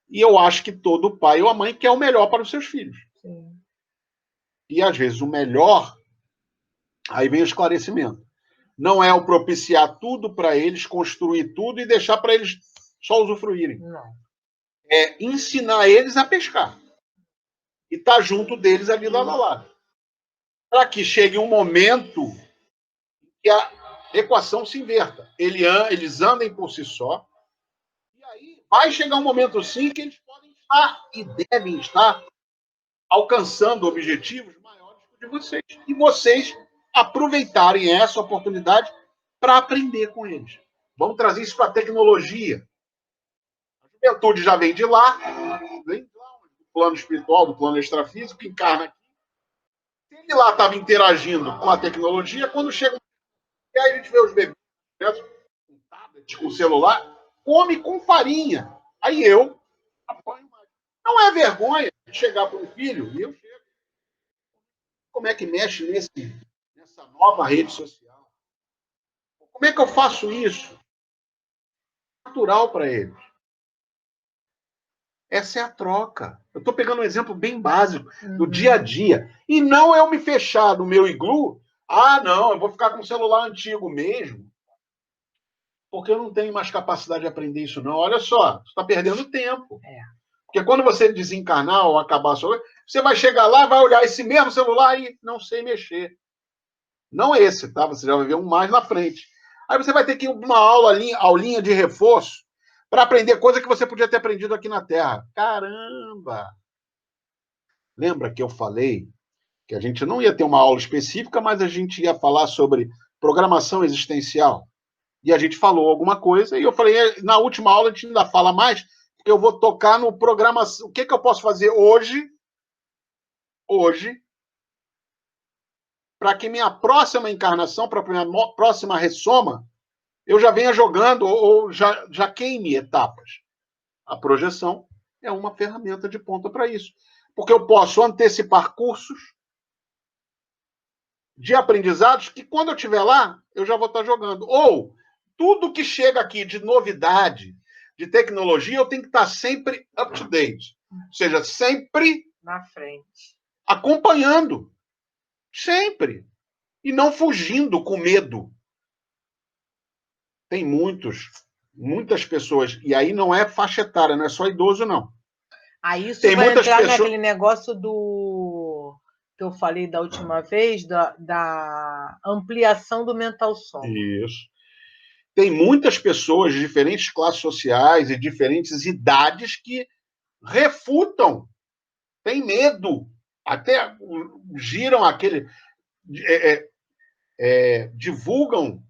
E eu acho que todo pai ou a mãe quer o melhor para os seus filhos. Sim. E, às vezes, o melhor, aí vem o esclarecimento, não é o propiciar tudo para eles, construir tudo e deixar para eles só usufruírem. Não. É ensinar eles a pescar. e estar junto deles ali lá, para que chegue um momento que a equação se inverta. Eles andem por si só, e aí vai chegar um momento, sim, que eles podem estar e devem estar alcançando objetivos maiores que o de vocês. E vocês aproveitarem essa oportunidade para aprender com eles. Vamos trazer isso para a tecnologia. A juventude já vem de lá, do plano espiritual, do plano extrafísico, que encarna aqui. Se ele lá estava interagindo com a tecnologia, quando chega. E aí a gente vê os bebês com tablet, com celular, come com farinha. Aí eu apanho mais. Não é vergonha chegar para um filho, e eu chego. Como é que mexe nessa nova rede social? Como é que eu faço isso? Natural para eles. Essa é a troca. Eu estou pegando um exemplo bem básico do dia a dia. E não eu me fechar no meu iglu. Ah, não, eu vou ficar com o celular antigo mesmo. Porque eu não tenho mais capacidade de aprender isso, não. Olha só, você está perdendo tempo. Porque quando você desencarnar ou acabar a sua... Você vai chegar lá, vai olhar esse mesmo celular e não sei mexer. Não esse, tá? Você já vai ver um mais na frente. Aí você vai ter que ir uma aulinha de reforço para aprender coisa que você podia ter aprendido aqui na Terra. Caramba! Lembra que eu falei que a gente não ia ter uma aula específica, mas a gente ia falar sobre programação existencial? E a gente falou alguma coisa, e eu falei, na última aula a gente ainda fala mais, porque eu vou tocar no programação. O que eu posso fazer hoje, para que minha próxima encarnação, para minha próxima ressoma, eu já venha jogando ou já queime etapas. A projeção é uma ferramenta de ponta para isso. Porque eu posso antecipar cursos de aprendizados que, quando eu estiver lá, eu já vou estar jogando. Ou, tudo que chega aqui de novidade, de tecnologia, eu tenho que estar sempre up to date. Ou seja, sempre na frente. Acompanhando. Sempre. E não fugindo com medo. Tem muitas pessoas, e aí não é faixa etária, não é só idoso, não. Aí isso vai entrar naquele negócio que eu falei da última vez, da ampliação do mental soma. Isso. Tem muitas pessoas de diferentes classes sociais e diferentes idades que refutam, têm medo, até giram aquele... divulgam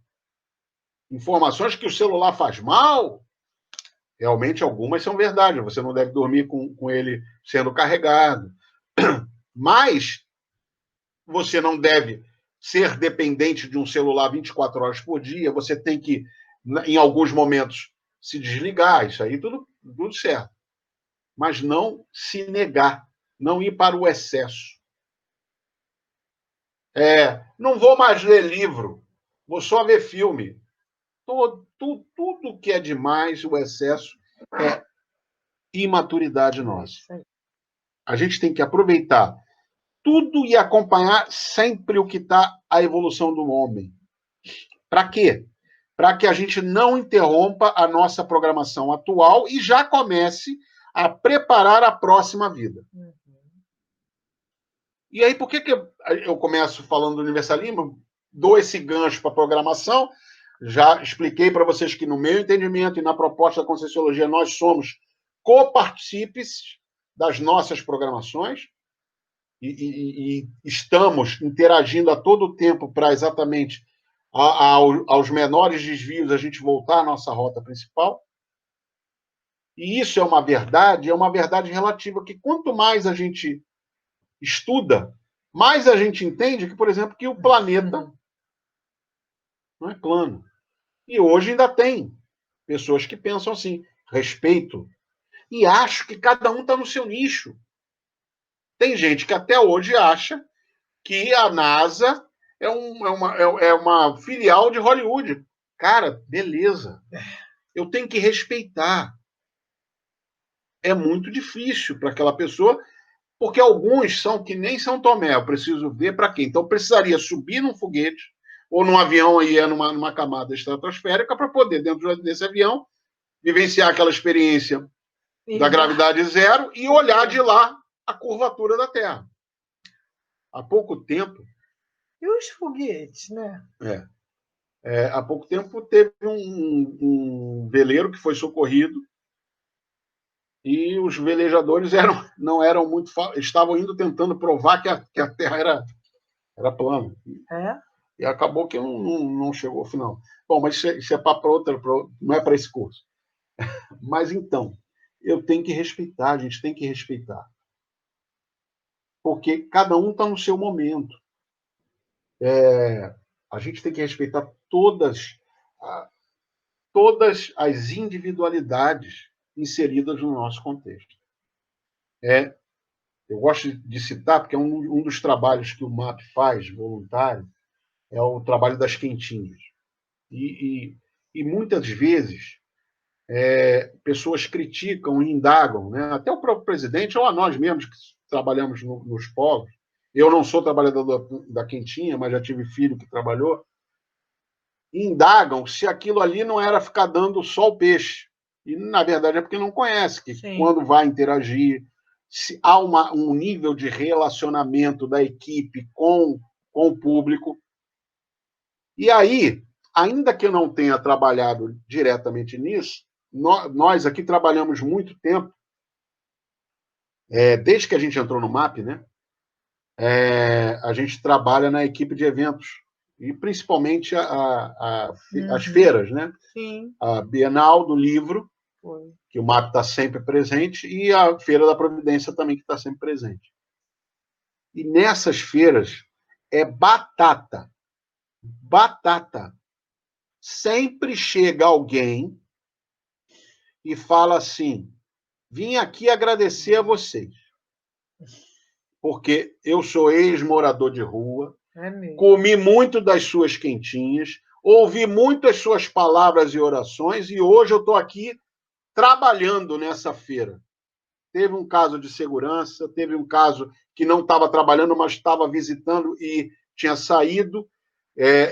informações que o celular faz mal. Realmente, algumas são verdade. Você não deve dormir com ele sendo carregado. Mas você não deve ser dependente de um celular 24 horas por dia. Você tem que, em alguns momentos, se desligar. Isso aí, tudo certo. Mas não se negar. Não ir para o excesso. Não vou mais ler livro. Vou só ver filme. Tudo que é demais, o excesso, é imaturidade nossa. A gente tem que aproveitar tudo e acompanhar sempre o que está a evolução do homem. Para quê? Para que a gente não interrompa a nossa programação atual e já comece a preparar a próxima vida. E aí, por que eu começo falando do universalismo? Dou esse gancho para a programação. Já expliquei para vocês que, no meu entendimento e na proposta da Conscienciologia, nós somos copartícipes das nossas programações e estamos interagindo a todo o tempo para exatamente aos menores desvios a gente voltar à nossa rota principal. E isso é uma verdade relativa, que quanto mais a gente estuda, mais a gente entende que, por exemplo, que o planeta não é plano. E hoje ainda tem pessoas que pensam assim, respeito, e acho que cada um está no seu nicho. Tem gente que até hoje acha que a NASA é uma filial de Hollywood. Cara, beleza. Eu tenho que respeitar. É muito difícil para aquela pessoa, porque alguns são que nem São Tomé. Eu preciso ver para quê. Então, precisaria subir num foguete ou num avião aí, numa camada estratosférica, para poder, dentro desse avião, vivenciar aquela experiência da gravidade zero e olhar de lá a curvatura da Terra. Há pouco tempo... E os foguetes, né? Há pouco tempo teve um veleiro que foi socorrido e os velejadores não eram muito... Estavam indo tentando provar que a Terra era plana. E acabou que não chegou ao final. Bom, mas isso é para outra... Não é para esse curso. Mas, então, eu tenho que respeitar, a gente tem que respeitar. Porque cada um está no seu momento. A gente tem que respeitar todas as individualidades inseridas no nosso contexto. Eu gosto de citar, porque é um dos trabalhos que o MAP faz, voluntário, é o trabalho das quentinhas. E muitas vezes pessoas criticam e indagam, né? Até o próprio presidente, ou a nós mesmos que trabalhamos nos polos. Eu não sou trabalhador da quentinha, mas já tive filho que trabalhou. Indagam se aquilo ali não era ficar dando só o peixe. E, na verdade, é porque não conhece, que Sim. Quando vai interagir, se há um nível de relacionamento da equipe com o público. E aí, ainda que eu não tenha trabalhado diretamente nisso, nós aqui trabalhamos muito tempo, desde que a gente entrou no MAP, né? A gente trabalha na equipe de eventos, e principalmente as feiras, né? Sim. A Bienal do Livro, que o MAP está sempre presente, e a Feira da Providência também, que está sempre presente. E nessas feiras é batata. Batata. Sempre chega alguém e fala assim: vim aqui agradecer a vocês, porque eu sou ex-morador de rua, comi muito das suas quentinhas, ouvi muito as suas palavras e orações, e hoje eu estou aqui trabalhando nessa feira. Teve um caso de segurança, teve um caso que não estava trabalhando, mas estava visitando e tinha saído,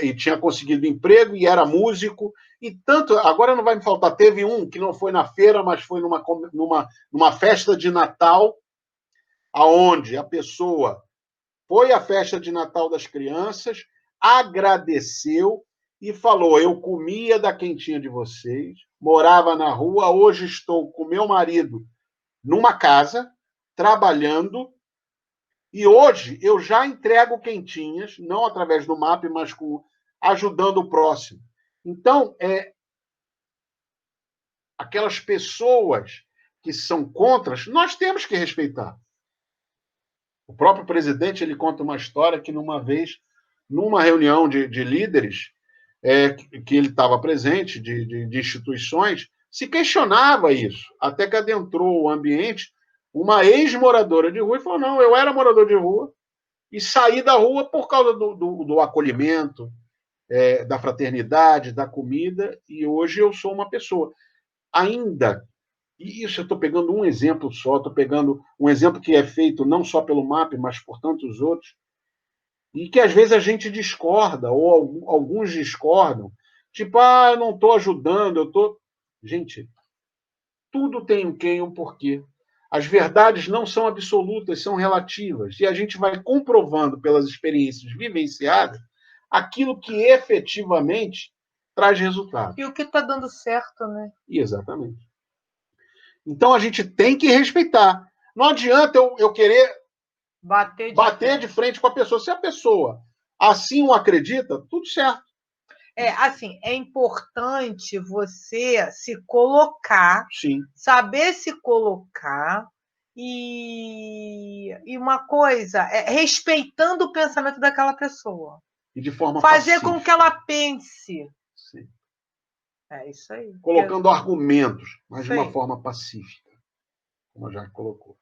e tinha conseguido emprego, e era músico, e tanto, agora não vai me faltar, teve um que não foi na feira, mas foi numa festa de Natal, aonde a pessoa foi à festa de Natal das crianças, agradeceu e falou: eu comia da quentinha de vocês, morava na rua, hoje estou com meu marido numa casa, trabalhando, e hoje eu já entrego quentinhas, não através do MAP, mas ajudando o próximo. Então, aquelas pessoas que são contras, nós temos que respeitar. O próprio presidente ele conta uma história que, numa vez, numa reunião de líderes, que ele estava presente, de instituições, se questionava isso, até que adentrou o ambiente uma ex-moradora de rua e falou: não, eu era morador de rua e saí da rua por causa do acolhimento, da fraternidade, da comida, e hoje eu sou uma pessoa. Ainda, e isso eu estou pegando um exemplo só, estou pegando um exemplo que é feito não só pelo MAP, mas por tantos outros, e que às vezes a gente discorda, ou alguns discordam, tipo, eu não estou ajudando, eu estou... Gente, tudo tem um quê e um porquê. As verdades não são absolutas, são relativas, e a gente vai comprovando pelas experiências vivenciadas aquilo que efetivamente traz resultado. E o que está dando certo, né? Exatamente. Então a gente tem que respeitar. Não adianta eu querer bater de frente com a pessoa. Se a pessoa assim o acredita, tudo certo. Assim, é importante você se colocar, Sim. Saber se colocar e uma coisa, respeitando o pensamento daquela pessoa. E de forma fazer pacífica. Com que ela pense. Sim. É isso aí. Colocando argumentos, mas de uma forma pacífica, como já colocou.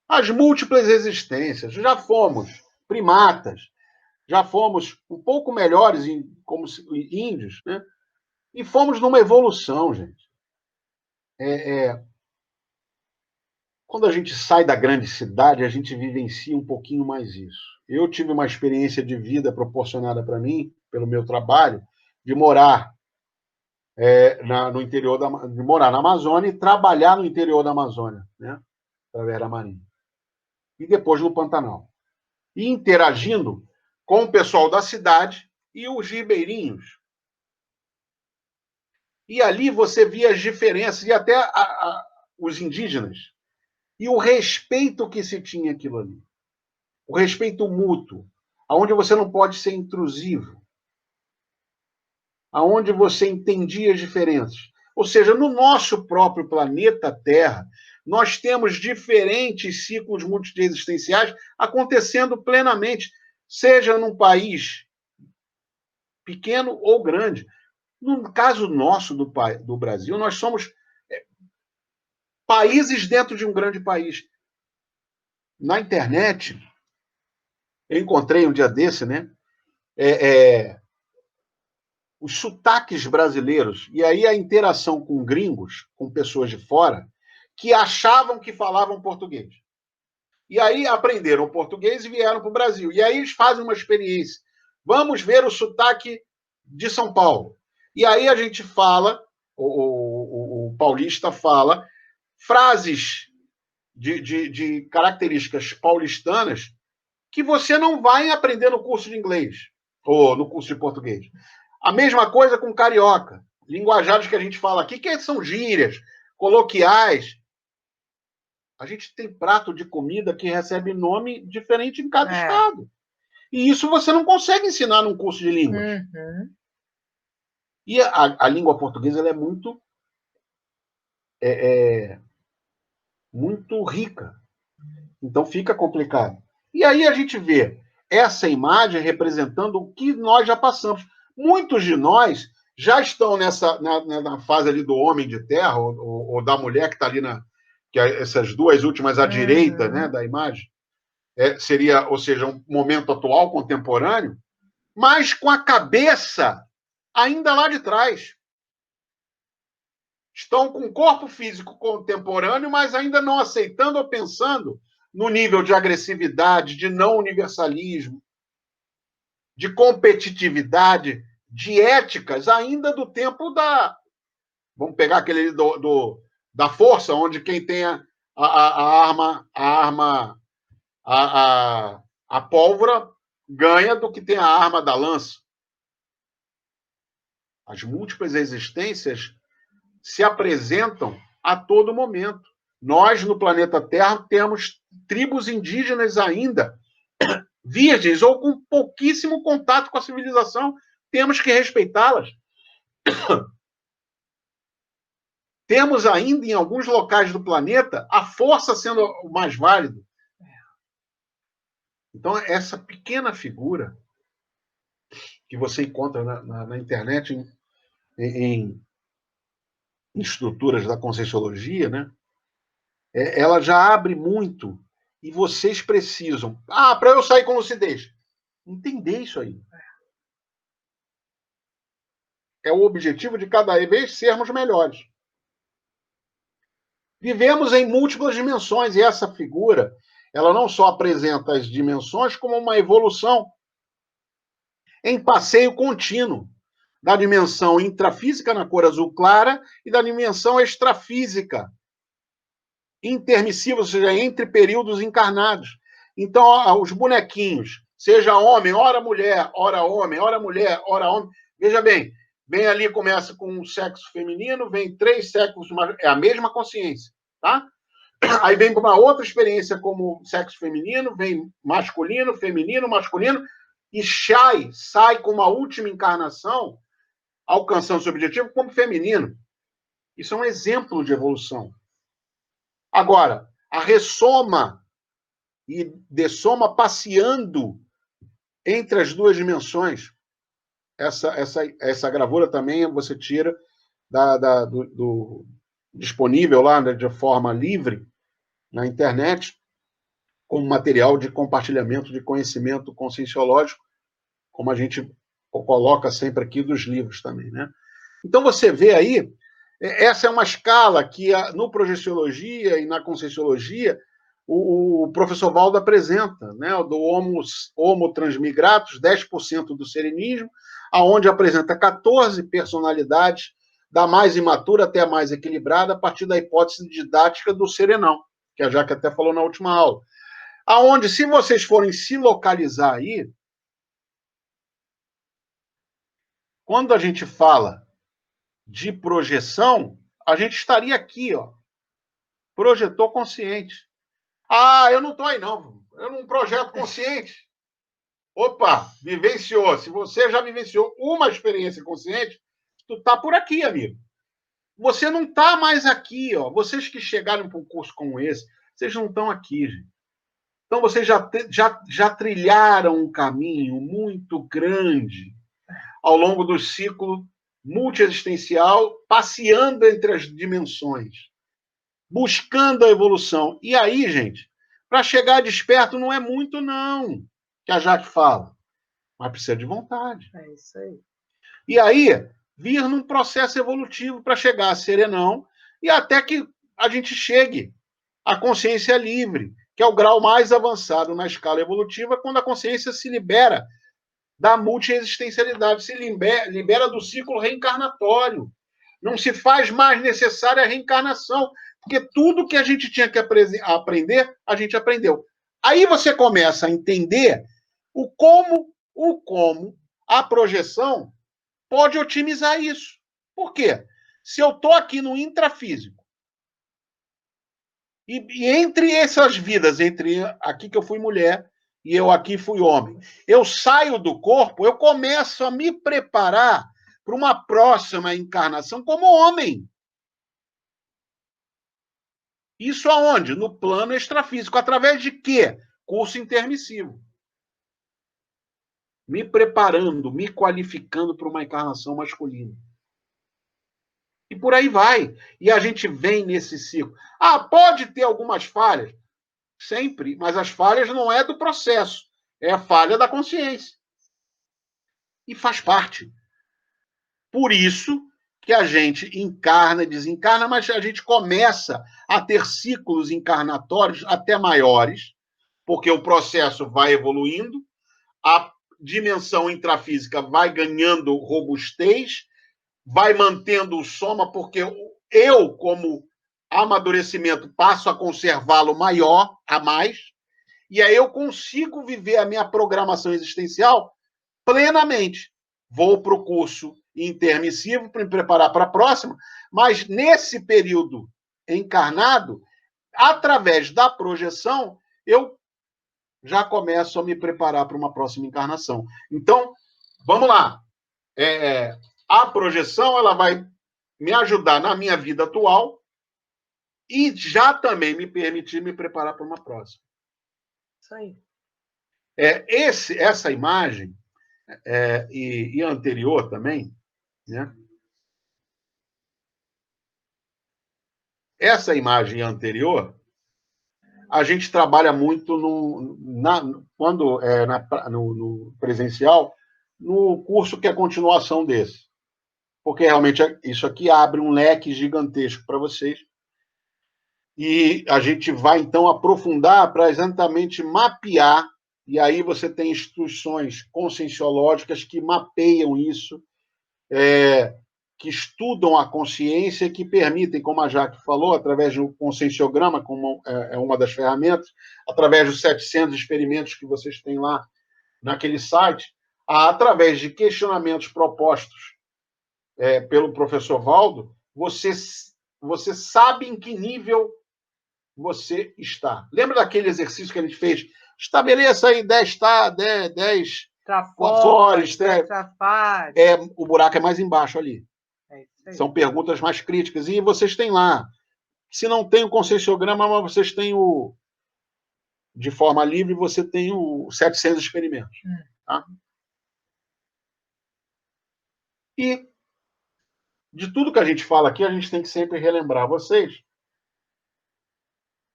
As múltiplas existências, já fomos primatas, já fomos um pouco melhores como índios, né? E fomos numa evolução, gente. Quando a gente sai da grande cidade, a gente vivencia um pouquinho mais isso. Eu tive uma experiência de vida proporcionada para mim, pelo meu trabalho, de morar no interior de morar na Amazônia e trabalhar no interior da Amazônia, né? Através da Marinha. e depois no Pantanal. E interagindo com o pessoal da cidade e os ribeirinhos. E ali você via as diferenças, e até os indígenas. E o respeito que se tinha aquilo ali. O respeito mútuo, aonde você não pode ser intrusivo, aonde você entendia as diferenças. Ou seja, no nosso próprio planeta Terra, nós temos diferentes ciclos multiexistenciais acontecendo plenamente, seja num país pequeno ou grande. No caso nosso do Brasil, nós somos países dentro de um grande país. Na internet, eu encontrei um dia desse, né? Os sotaques brasileiros, e aí a interação com gringos, com pessoas de fora, que achavam que falavam português. E aí aprenderam português e vieram para o Brasil. E aí eles fazem uma experiência. Vamos ver o sotaque de São Paulo. E aí a gente fala, o paulista fala, frases de características paulistanas que você não vai aprender no curso de inglês ou no curso de português. A mesma coisa com carioca. Linguajados que a gente fala aqui, que são gírias, coloquiais. A gente tem prato de comida que recebe nome diferente em cada estado. E isso você não consegue ensinar num curso de línguas. Uhum. E a língua portuguesa ela é muito muito rica. Então fica complicado. E aí a gente vê essa imagem representando o que nós já passamos. Muitos de nós já estão na fase ali do homem de terra, ou da mulher que está ali que essas duas últimas à direita, né, da imagem, seria, ou seja, um momento atual, contemporâneo, mas com a cabeça ainda lá de trás. Estão com o corpo físico contemporâneo, mas ainda não aceitando ou pensando no nível de agressividade, de não universalismo, de competitividade, de éticas, ainda do tempo da... Vamos pegar aquele da força, onde quem tem a pólvora ganha do que tem a arma da lança. As múltiplas existências se apresentam a todo momento. Nós, no planeta Terra, temos tribos indígenas ainda virgens ou com pouquíssimo contato com a civilização. Temos que respeitá-las. Temos ainda, em alguns locais do planeta, a força sendo o mais válido. Então, essa pequena figura que você encontra na internet em estruturas da Conscienciologia, né? Ela já abre muito e vocês precisam... para eu sair com lucidez. Entender isso aí. É o objetivo de cada vez sermos melhores. Vivemos em múltiplas dimensões e essa figura, ela não só apresenta as dimensões, como uma evolução em passeio contínuo da dimensão intrafísica na cor azul clara e da dimensão extrafísica intermissiva, ou seja, entre períodos encarnados. Então, os bonequinhos, seja homem, ora mulher, ora homem, ora mulher, ora homem. Veja bem, vem ali, começa com um sexo feminino, vem 3 sexos, é a mesma consciência, tá? Aí vem com uma outra experiência como sexo feminino, vem masculino, feminino, masculino, e sai com uma última encarnação, alcançando seu objetivo como feminino. Isso é um exemplo de evolução. Agora, a ressoma e dessoma passeando entre as 2 dimensões. Essa gravura também você tira do disponível lá, né, de forma livre na internet, como material de compartilhamento de conhecimento conscienciológico, como a gente coloca sempre aqui dos livros também, né? Então você vê aí, essa é uma escala que no Projeciologia e na Conscienciologia o professor Valdo apresenta, né, do Homo Transmigratus, 10% do serenismo, aonde apresenta 14 personalidades, da mais imatura até a mais equilibrada, a partir da hipótese didática do serenão, que a Jaque até falou na última aula. aonde, se vocês forem se localizar aí, quando a gente fala de projeção, a gente estaria aqui, ó, projetor consciente. Ah, eu não estou aí, não. Eu não projeto consciente. Opa, vivenciou. Se você já vivenciou uma experiência consciente, tu está por aqui, amigo. Você não está mais aqui, ó. Vocês que chegaram para um curso como esse, vocês não estão aqui, gente. Então, vocês já trilharam um caminho muito grande ao longo do ciclo multiexistencial, passeando entre as dimensões, buscando a evolução. E aí, gente, para chegar desperto não é muito, não, que a Jaque fala, mas precisa de vontade. É isso aí. E aí, vir num processo evolutivo para chegar a serenão e até que a gente chegue à consciência livre, que é o grau mais avançado na escala evolutiva, quando a consciência se libera da multiexistencialidade, se libera do ciclo reencarnatório. Não se faz mais necessária a reencarnação, porque tudo que a gente tinha que aprender, a gente aprendeu. Aí você começa a entender o como a projeção pode otimizar isso. Por quê? Se eu estou aqui no intrafísico, e entre essas vidas, entre aqui que eu fui mulher e eu aqui fui homem, eu saio do corpo, eu começo a me preparar para uma próxima encarnação como homem. Isso aonde? No plano extrafísico. Através de quê? Curso intermissivo. Me preparando, me qualificando para uma encarnação masculina. E por aí vai. E a gente vem nesse ciclo. Ah, pode ter algumas falhas. Sempre, mas as falhas não é do processo. É a falha da consciência. E faz parte. Por isso que a gente encarna, desencarna, mas a gente começa a ter ciclos encarnatórios até maiores, porque o processo vai evoluindo, a dimensão intrafísica vai ganhando robustez, vai mantendo o soma, porque eu, como amadurecimento, passo a conservá-lo maior, a mais, e aí eu consigo viver a minha programação existencial plenamente. Vou para o curso intermissivo para me preparar para a próxima, mas nesse período encarnado, através da projeção, eu já começo a me preparar para uma próxima encarnação. Então, vamos lá. A projeção ela vai me ajudar na minha vida atual e já também me permitir me preparar para uma próxima. Isso aí. Essa imagem e anterior também, né? Essa imagem anterior, a gente trabalha muito no presencial, no curso que é a continuação desse. Porque realmente isso aqui abre um leque gigantesco para vocês. E a gente vai, então, aprofundar para exatamente mapear, e aí você tem instituições conscienciológicas que mapeiam isso, que estudam a consciência e que permitem, como a Jaque falou, através do conscienciograma, como é uma das ferramentas, através dos 700 experimentos que vocês têm lá naquele site, através de questionamentos propostos pelo professor Valdo, você sabe em que nível você está. Lembra daquele exercício que a gente fez? Estabeleça aí 10 trafores. O buraco é mais embaixo ali. São perguntas mais críticas. E vocês têm lá. Se não tem o conscienciograma, mas vocês têm de forma livre, você tem o 700 experimentos. Tá? E de tudo que a gente fala aqui, a gente tem que sempre relembrar vocês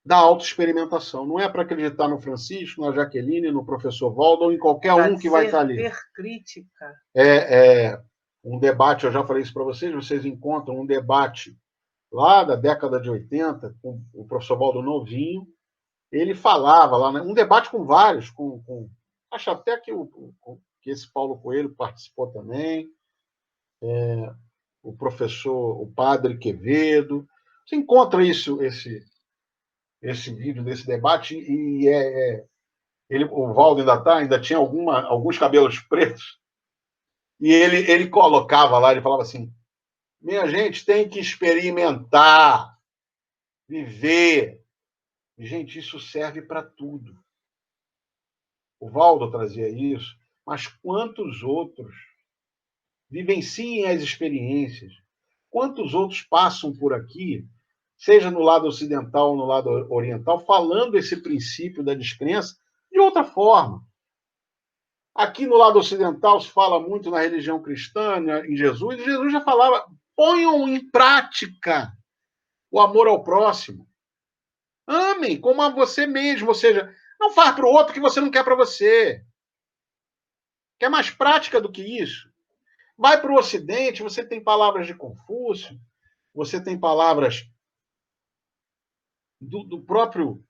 da autoexperimentação. Não é para acreditar no Francisco, na Jaqueline, no professor Valdo, ou em qualquer um que vai estar ali. Ter crítica. Um debate, eu já falei isso para vocês encontram um debate lá da década de 80, com o professor Valdo novinho, ele falava lá, né, um debate com vários, acho até que esse Paulo Coelho participou também, o padre Quevedo, você encontra esse esse vídeo desse debate, e o Valdo ainda tinha alguns cabelos pretos, e ele colocava lá, ele falava assim, minha gente tem que experimentar, viver. E, gente, isso serve para tudo. O Valdo trazia isso, mas quantos outros vivenciem as experiências? Quantos outros passam por aqui, seja no lado ocidental ou no lado oriental, falando esse princípio da descrença de outra forma? Aqui no lado ocidental se fala muito na religião cristã, em Jesus, e Jesus já falava, ponham em prática o amor ao próximo. Amem como a você mesmo, ou seja, não faz para o outro o que você não quer para você. Quer mais prática do que isso? Vai para o Ocidente, você tem palavras de Confúcio, você tem palavras do próprio...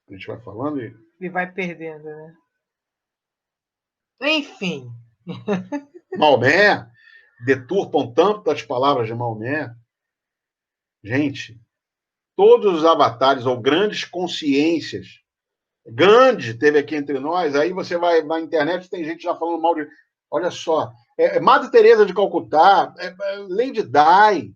A gente vai falando e vai perdendo, né? Enfim. Maomé, deturpam tanto das palavras de Maomé. Gente, todos os avatares ou grandes consciências, Gandhi teve aqui entre nós, aí você vai na internet, tem gente já falando mal de... Olha só, Madre Teresa de Calcutá, Lady Di,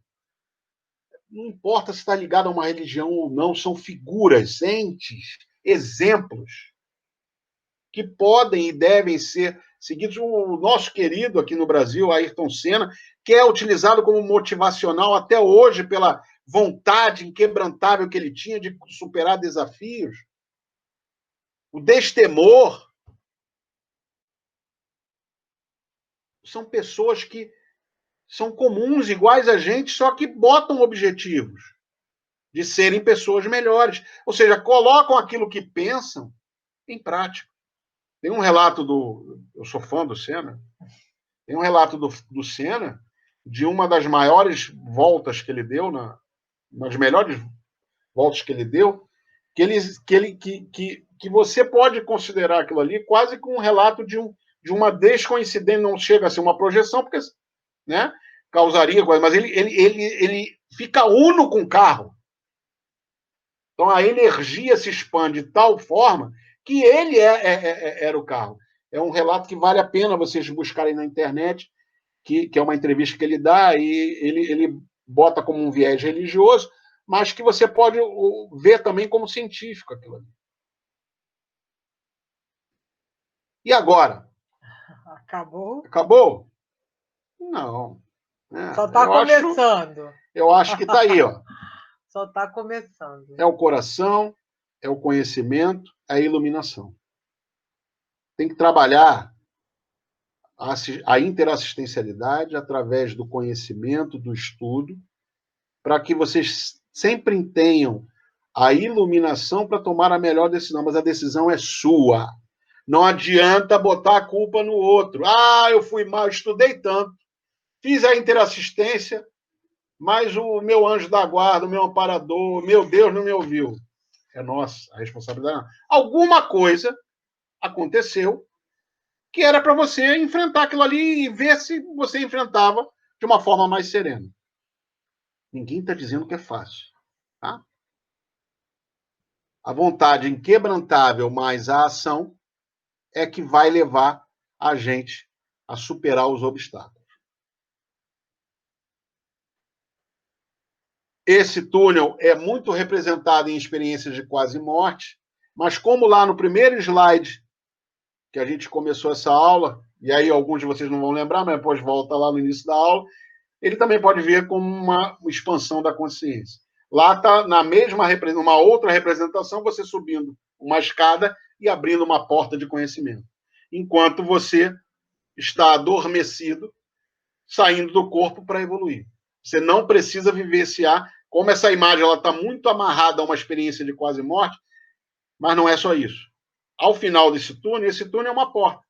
não importa se está ligado a uma religião ou não, são figuras, entes, exemplos que podem e devem ser seguidos. O nosso querido aqui no Brasil, Ayrton Senna, que é utilizado como motivacional até hoje pela vontade inquebrantável que ele tinha de superar desafios. O destemor. São pessoas que são comuns, iguais a gente, só que botam objetivos de serem pessoas melhores. Ou seja, colocam aquilo que pensam em prática. Tem um relato eu sou fã do Senna, tem um relato do Senna, de uma das maiores voltas que ele deu, nas melhores voltas que ele deu, que você pode considerar aquilo ali quase como um relato de uma descoincidência, não chega a ser uma projeção, porque, né, causaria coisa, mas ele fica uno com o carro. Então a energia se expande de tal forma que ele era o carro. É um relato que vale a pena vocês buscarem na internet, que é uma entrevista que ele dá, e ele bota como um viés religioso, mas que você pode ver também como científico aquilo ali. E agora? Acabou? Acabou? Não. Só está começando. Eu acho que está aí, ó. Só está começando. É o coração, é o conhecimento, é a iluminação. Tem que trabalhar a interassistencialidade através do conhecimento, do estudo, para que vocês sempre tenham a iluminação para tomar a melhor decisão, mas a decisão é sua. Não adianta botar a culpa no outro. Ah, eu fui mal, estudei tanto, fiz a interassistência, mas o meu anjo da guarda, o meu amparador, meu Deus não me ouviu. É nossa, a responsabilidade não. Alguma coisa aconteceu que era para você enfrentar aquilo ali e ver se você enfrentava de uma forma mais serena. Ninguém está dizendo que é fácil. Tá? A vontade inquebrantável mais a ação é que vai levar a gente a superar os obstáculos. Esse túnel é muito representado em experiências de quase morte, mas como lá no primeiro slide que a gente começou essa aula, e aí alguns de vocês não vão lembrar, mas depois volta lá no início da aula, ele também pode vir como uma expansão da consciência. Lá está uma outra representação, você subindo uma escada e abrindo uma porta de conhecimento. Enquanto você está adormecido, saindo do corpo para evoluir. Você não precisa vivenciar, como essa imagem está muito amarrada a uma experiência de quase morte, mas não é só isso. Ao final desse túnel, esse túnel é uma porta.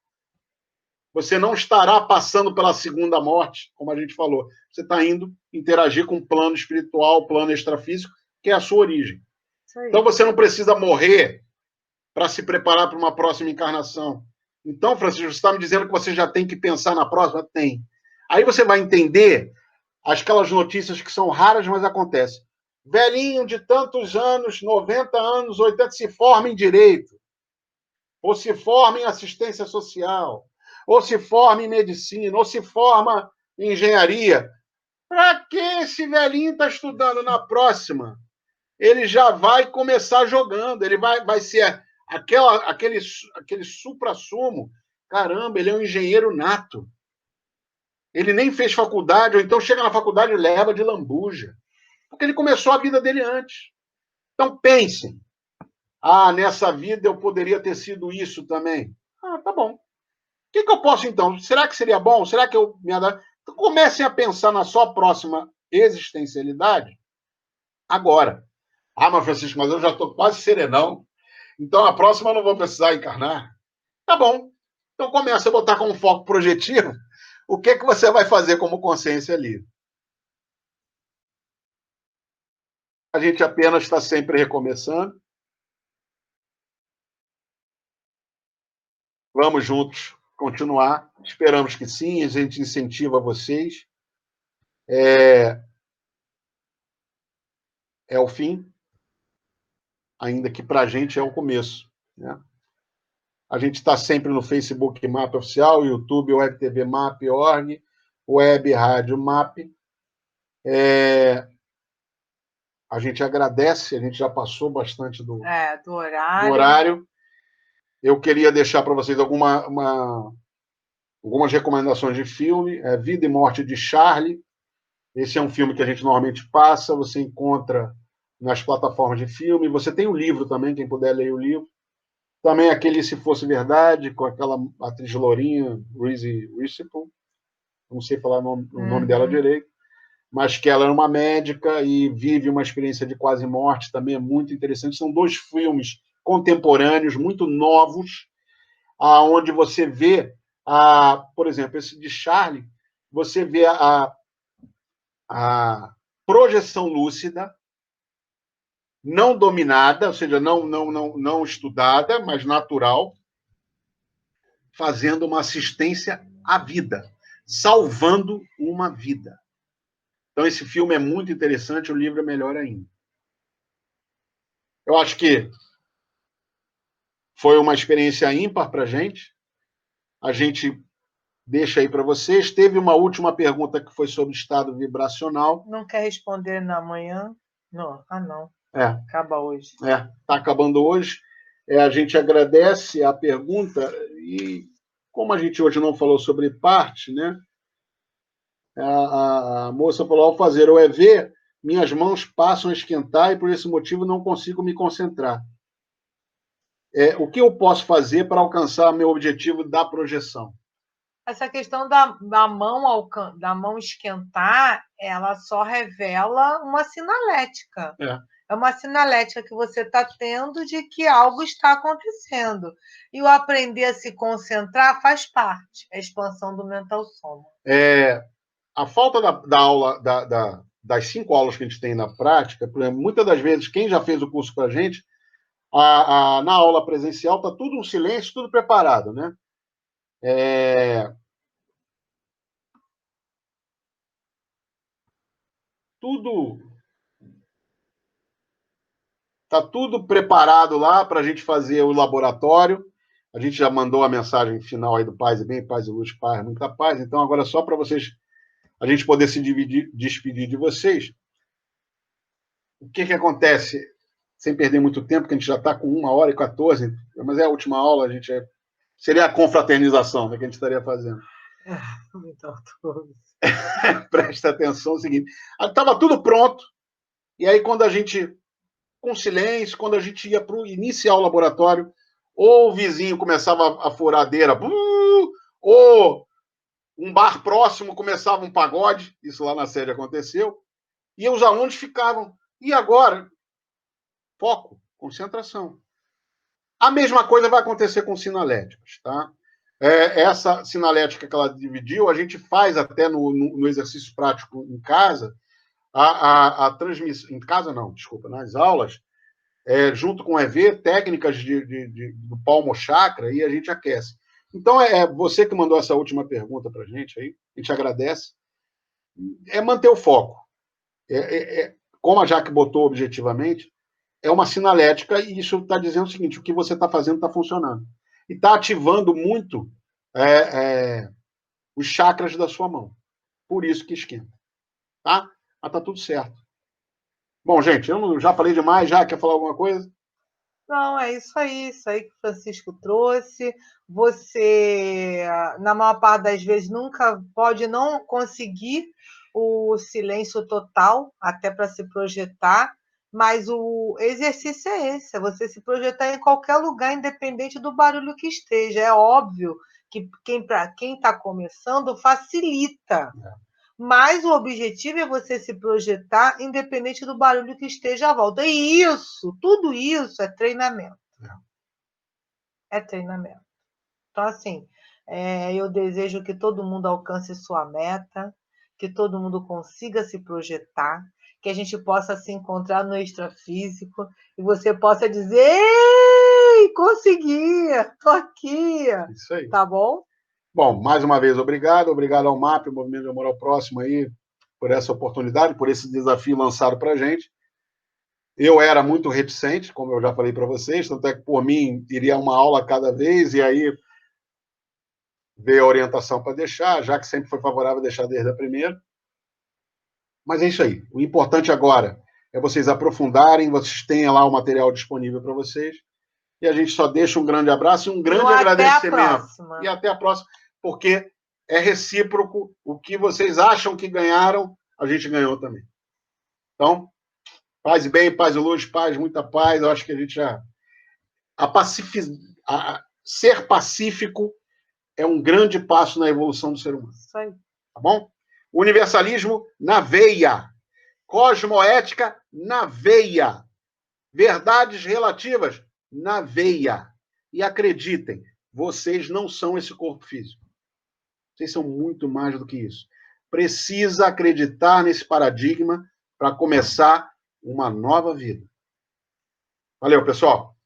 Você não estará passando pela segunda morte, como a gente falou. Você está indo interagir com o plano espiritual, o plano extrafísico, que é a sua origem. Então você não precisa morrer para se preparar para uma próxima encarnação. Então, Francisco, você está me dizendo que você já tem que pensar na próxima? Tem. Aí você vai entender aquelas notícias que são raras, mas acontecem. Velhinho de tantos anos, 90 anos, 80, se forma em direito, ou se forma em assistência social, ou se forma em medicina, ou se forma em engenharia. Para que esse velhinho está estudando na próxima? Ele já vai começar jogando, ele vai ser aquele supra-sumo. Caramba, ele é um engenheiro nato. Ele nem fez faculdade, ou então chega na faculdade e leva de lambuja. Porque ele começou a vida dele antes. Então, pensem. Nessa vida eu poderia ter sido isso também. Tá bom. O que eu posso, então? Será que seria bom? Será que eu me adapto? Então, comecem a pensar na sua próxima existencialidade agora. Mas Francisco, mas eu já estou quase serenão. Então, a próxima eu não vou precisar encarnar. Tá bom. Então, começa a botar como foco projetivo o que você vai fazer como consciência livre. A gente apenas está sempre recomeçando. Vamos juntos continuar. Esperamos que sim, a gente incentiva vocês. É o fim, ainda que para a gente é o começo. Né? A gente está sempre no Facebook MAP Oficial, YouTube, Web TV MAP.org, Web Rádio MAP. A gente agradece, a gente já passou bastante do horário. Eu queria deixar para vocês algumas recomendações de filme. Vida e Morte de Charlie. Esse é um filme que a gente normalmente passa, você encontra nas plataformas de filme. Você tem o livro também, quem puder ler o livro. Também aquele Se Fosse Verdade, com aquela atriz lourinha, Reese Witherspoon. Não sei falar o nome dela direito. Mas que ela é uma médica e vive uma experiência de quase morte, também é muito interessante. São 2 filmes contemporâneos, muito novos, onde você vê, por exemplo, esse de Charlie, você vê a projeção lúcida, não dominada, ou seja, não estudada, mas natural, fazendo uma assistência à vida, salvando uma vida. Então, esse filme é muito interessante, o livro é melhor ainda. Eu acho que foi uma experiência ímpar para a gente. A gente deixa aí para vocês. Teve uma última pergunta que foi sobre estado vibracional. Não quer responder na manhã? Não. Não. Acaba hoje. Está acabando hoje. A gente agradece a pergunta e, como a gente hoje não falou sobre parte, né? A moça falou, ao fazer o EV, minhas mãos passam a esquentar e, por esse motivo, não consigo me concentrar. O que eu posso fazer para alcançar meu objetivo da projeção? Essa questão da mão esquentar, ela só revela uma sinalética. É uma sinalética que você está tendo de que algo está acontecendo. E o aprender a se concentrar faz parte, a expansão do mental soma. A falta da aula, das 5 aulas que a gente tem na prática, por exemplo, muitas das vezes, quem já fez o curso com a gente, na aula presencial está tudo um silêncio, tudo preparado, né? Está tudo preparado lá para a gente fazer o laboratório. A gente já mandou a mensagem final aí do Paz e Bem, Paz e Luz, Paz, muita paz. Então, agora só para vocês, a gente poder se despedir de vocês. O que acontece, sem perder muito tempo, que a gente já está com 1h14, mas é a última aula, seria a confraternização, né, que a gente estaria fazendo. Então, todos. Presta atenção, é o seguinte, estava tudo pronto, e aí quando a gente, com silêncio, quando a gente ia para iniciar o laboratório, ou o vizinho começava a furadeira, ou um bar próximo começava um pagode, isso lá na sede aconteceu, e os alunos ficavam, e agora? Foco, concentração. A mesma coisa vai acontecer com sinaléticas, tá? Essa sinalética que ela dividiu, a gente faz até no exercício prático em casa, a transmissão, em casa não, desculpa, nas aulas, junto com o EV, técnicas do palmo chakra, e a gente aquece. Então, você que mandou essa última pergunta para a gente aí, a gente agradece. é manter o foco. Como a Jaque botou objetivamente, é uma sinalética e isso está dizendo o seguinte, o que você está fazendo está funcionando. E está ativando muito os chakras da sua mão. Por isso que esquenta. Tá? Mas tá tudo certo. Bom, gente, eu já falei demais, já quer falar alguma coisa? Não, é isso aí que o Francisco trouxe. Você, na maior parte das vezes, nunca pode não conseguir o silêncio total, até para se projetar, mas o exercício é esse, é você se projetar em qualquer lugar, independente do barulho que esteja. É óbvio que para quem está começando, facilita. Mas o objetivo é você se projetar independente do barulho que esteja à volta. E isso, tudo isso é treinamento. É treinamento. Então, assim, eu desejo que todo mundo alcance sua meta, que todo mundo consiga se projetar, que a gente possa se encontrar no extrafísico e você possa dizer: ei, consegui, estou aqui. Isso aí. Tá bom? Bom, mais uma vez, obrigado. Obrigado ao MAP, o Movimento de Amor ao Próximo, aí, por essa oportunidade, por esse desafio lançado para a gente. Eu era muito reticente, como eu já falei para vocês, tanto é que, por mim, iria uma aula cada vez, e aí veio a orientação para deixar, já que sempre foi favorável deixar desde a primeira. Mas é isso aí. O importante agora é vocês aprofundarem, vocês tenham lá o material disponível para vocês. E a gente só deixa um grande abraço e um grande agradecimento. E até a próxima, porque é recíproco. O que vocês acham que ganharam, a gente ganhou também. Então, paz e bem, paz e luz, paz, muita paz. Eu acho que a gente já... Ser pacífico é um grande passo na evolução do ser humano. Isso aí. Tá bom? Universalismo na veia. Cosmoética na veia. Verdades relativas na veia. E acreditem, vocês não são esse corpo físico. Vocês são muito mais do que isso. Precisa acreditar nesse paradigma para começar uma nova vida. Valeu, pessoal.